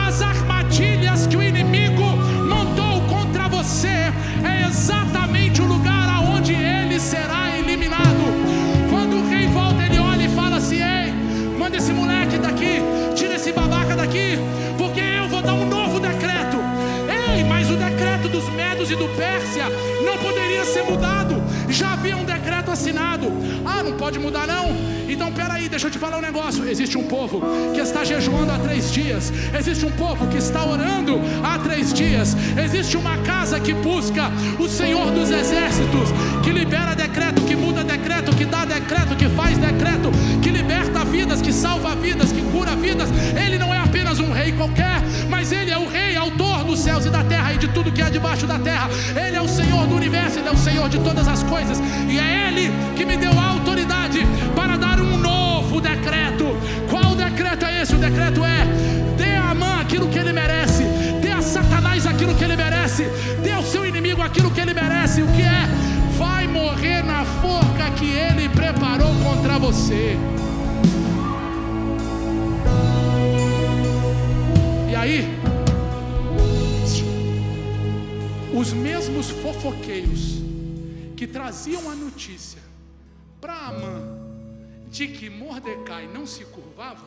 B: as armadilhas que o inimigo montou contra você é exatamente o lugar aonde ele será eliminado. Quando o rei volta, ele olha e fala assim: ei, manda esse moleque daqui, tira esse babaca daqui, porque eu vou dar um novo decreto. Ei, mas o decreto dos Medos e do Pérsia não poderia ser mudado, já havia um decreto assinado. Ah, não pode mudar não? Então peraí, deixa eu te falar um negócio. Existe um povo que está jejuando há 3 dias, existe um povo que está orando há 3 dias, existe uma casa que busca o Senhor dos Exércitos, que libera decreto, que muda decreto, que dá decreto, que faz decreto, que liberta vidas, que salva vidas, que cura vidas. Ele não é apenas um rei qualquer, mas ele é o rei, autor dos céus e da terra e de tudo que há debaixo da terra. Ele é o Senhor do universo, ele é o Senhor de todas as coisas, e é ele que me deu a autoridade para dar um novo decreto. Qual decreto é esse? O decreto é: dê a Amã aquilo que ele merece, dê a Satanás aquilo que ele merece, dê ao seu inimigo aquilo que ele merece. O que é? Vai morrer na forca que ele preparou contra você. E aí, os mesmos fofoqueiros que traziam a notícia para Amã de que Mordecai não se curvava,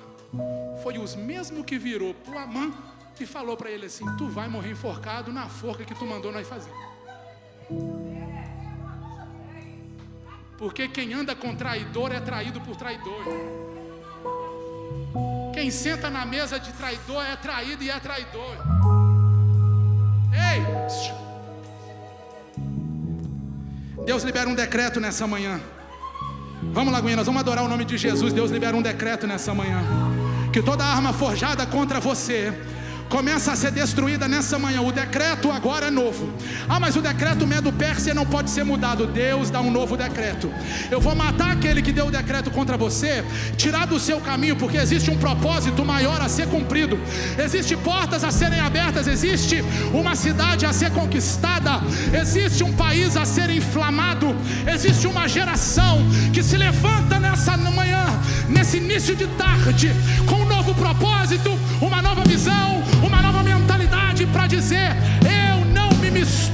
B: foi os mesmos que virou para o Amã e falou para ele assim: tu vai morrer enforcado na forca que tu mandou nós fazer. Porque quem anda com traidor é traído por traidor. Quem senta na mesa de traidor é traído e é traidor. Ei! Deus libera um decreto nessa manhã. Vamos lá, Guinha, nós vamos adorar o nome de Jesus. Deus libera um decreto nessa manhã: que toda arma forjada contra você começa a ser destruída nessa manhã. O decreto agora é novo. Ah, mas o decreto Medo-Pérsia não pode ser mudado. Deus dá um novo decreto. Eu vou matar aquele que deu o decreto contra você, tirar do seu caminho, porque existe um propósito maior a ser cumprido. Existem portas a serem abertas, existe uma cidade a ser conquistada, existe um país a ser inflamado, existe uma geração que se levanta nessa manhã, nesse início de tarde, com um novo propósito, uma nova visão, uma nova mentalidade para dizer: eu não me misturo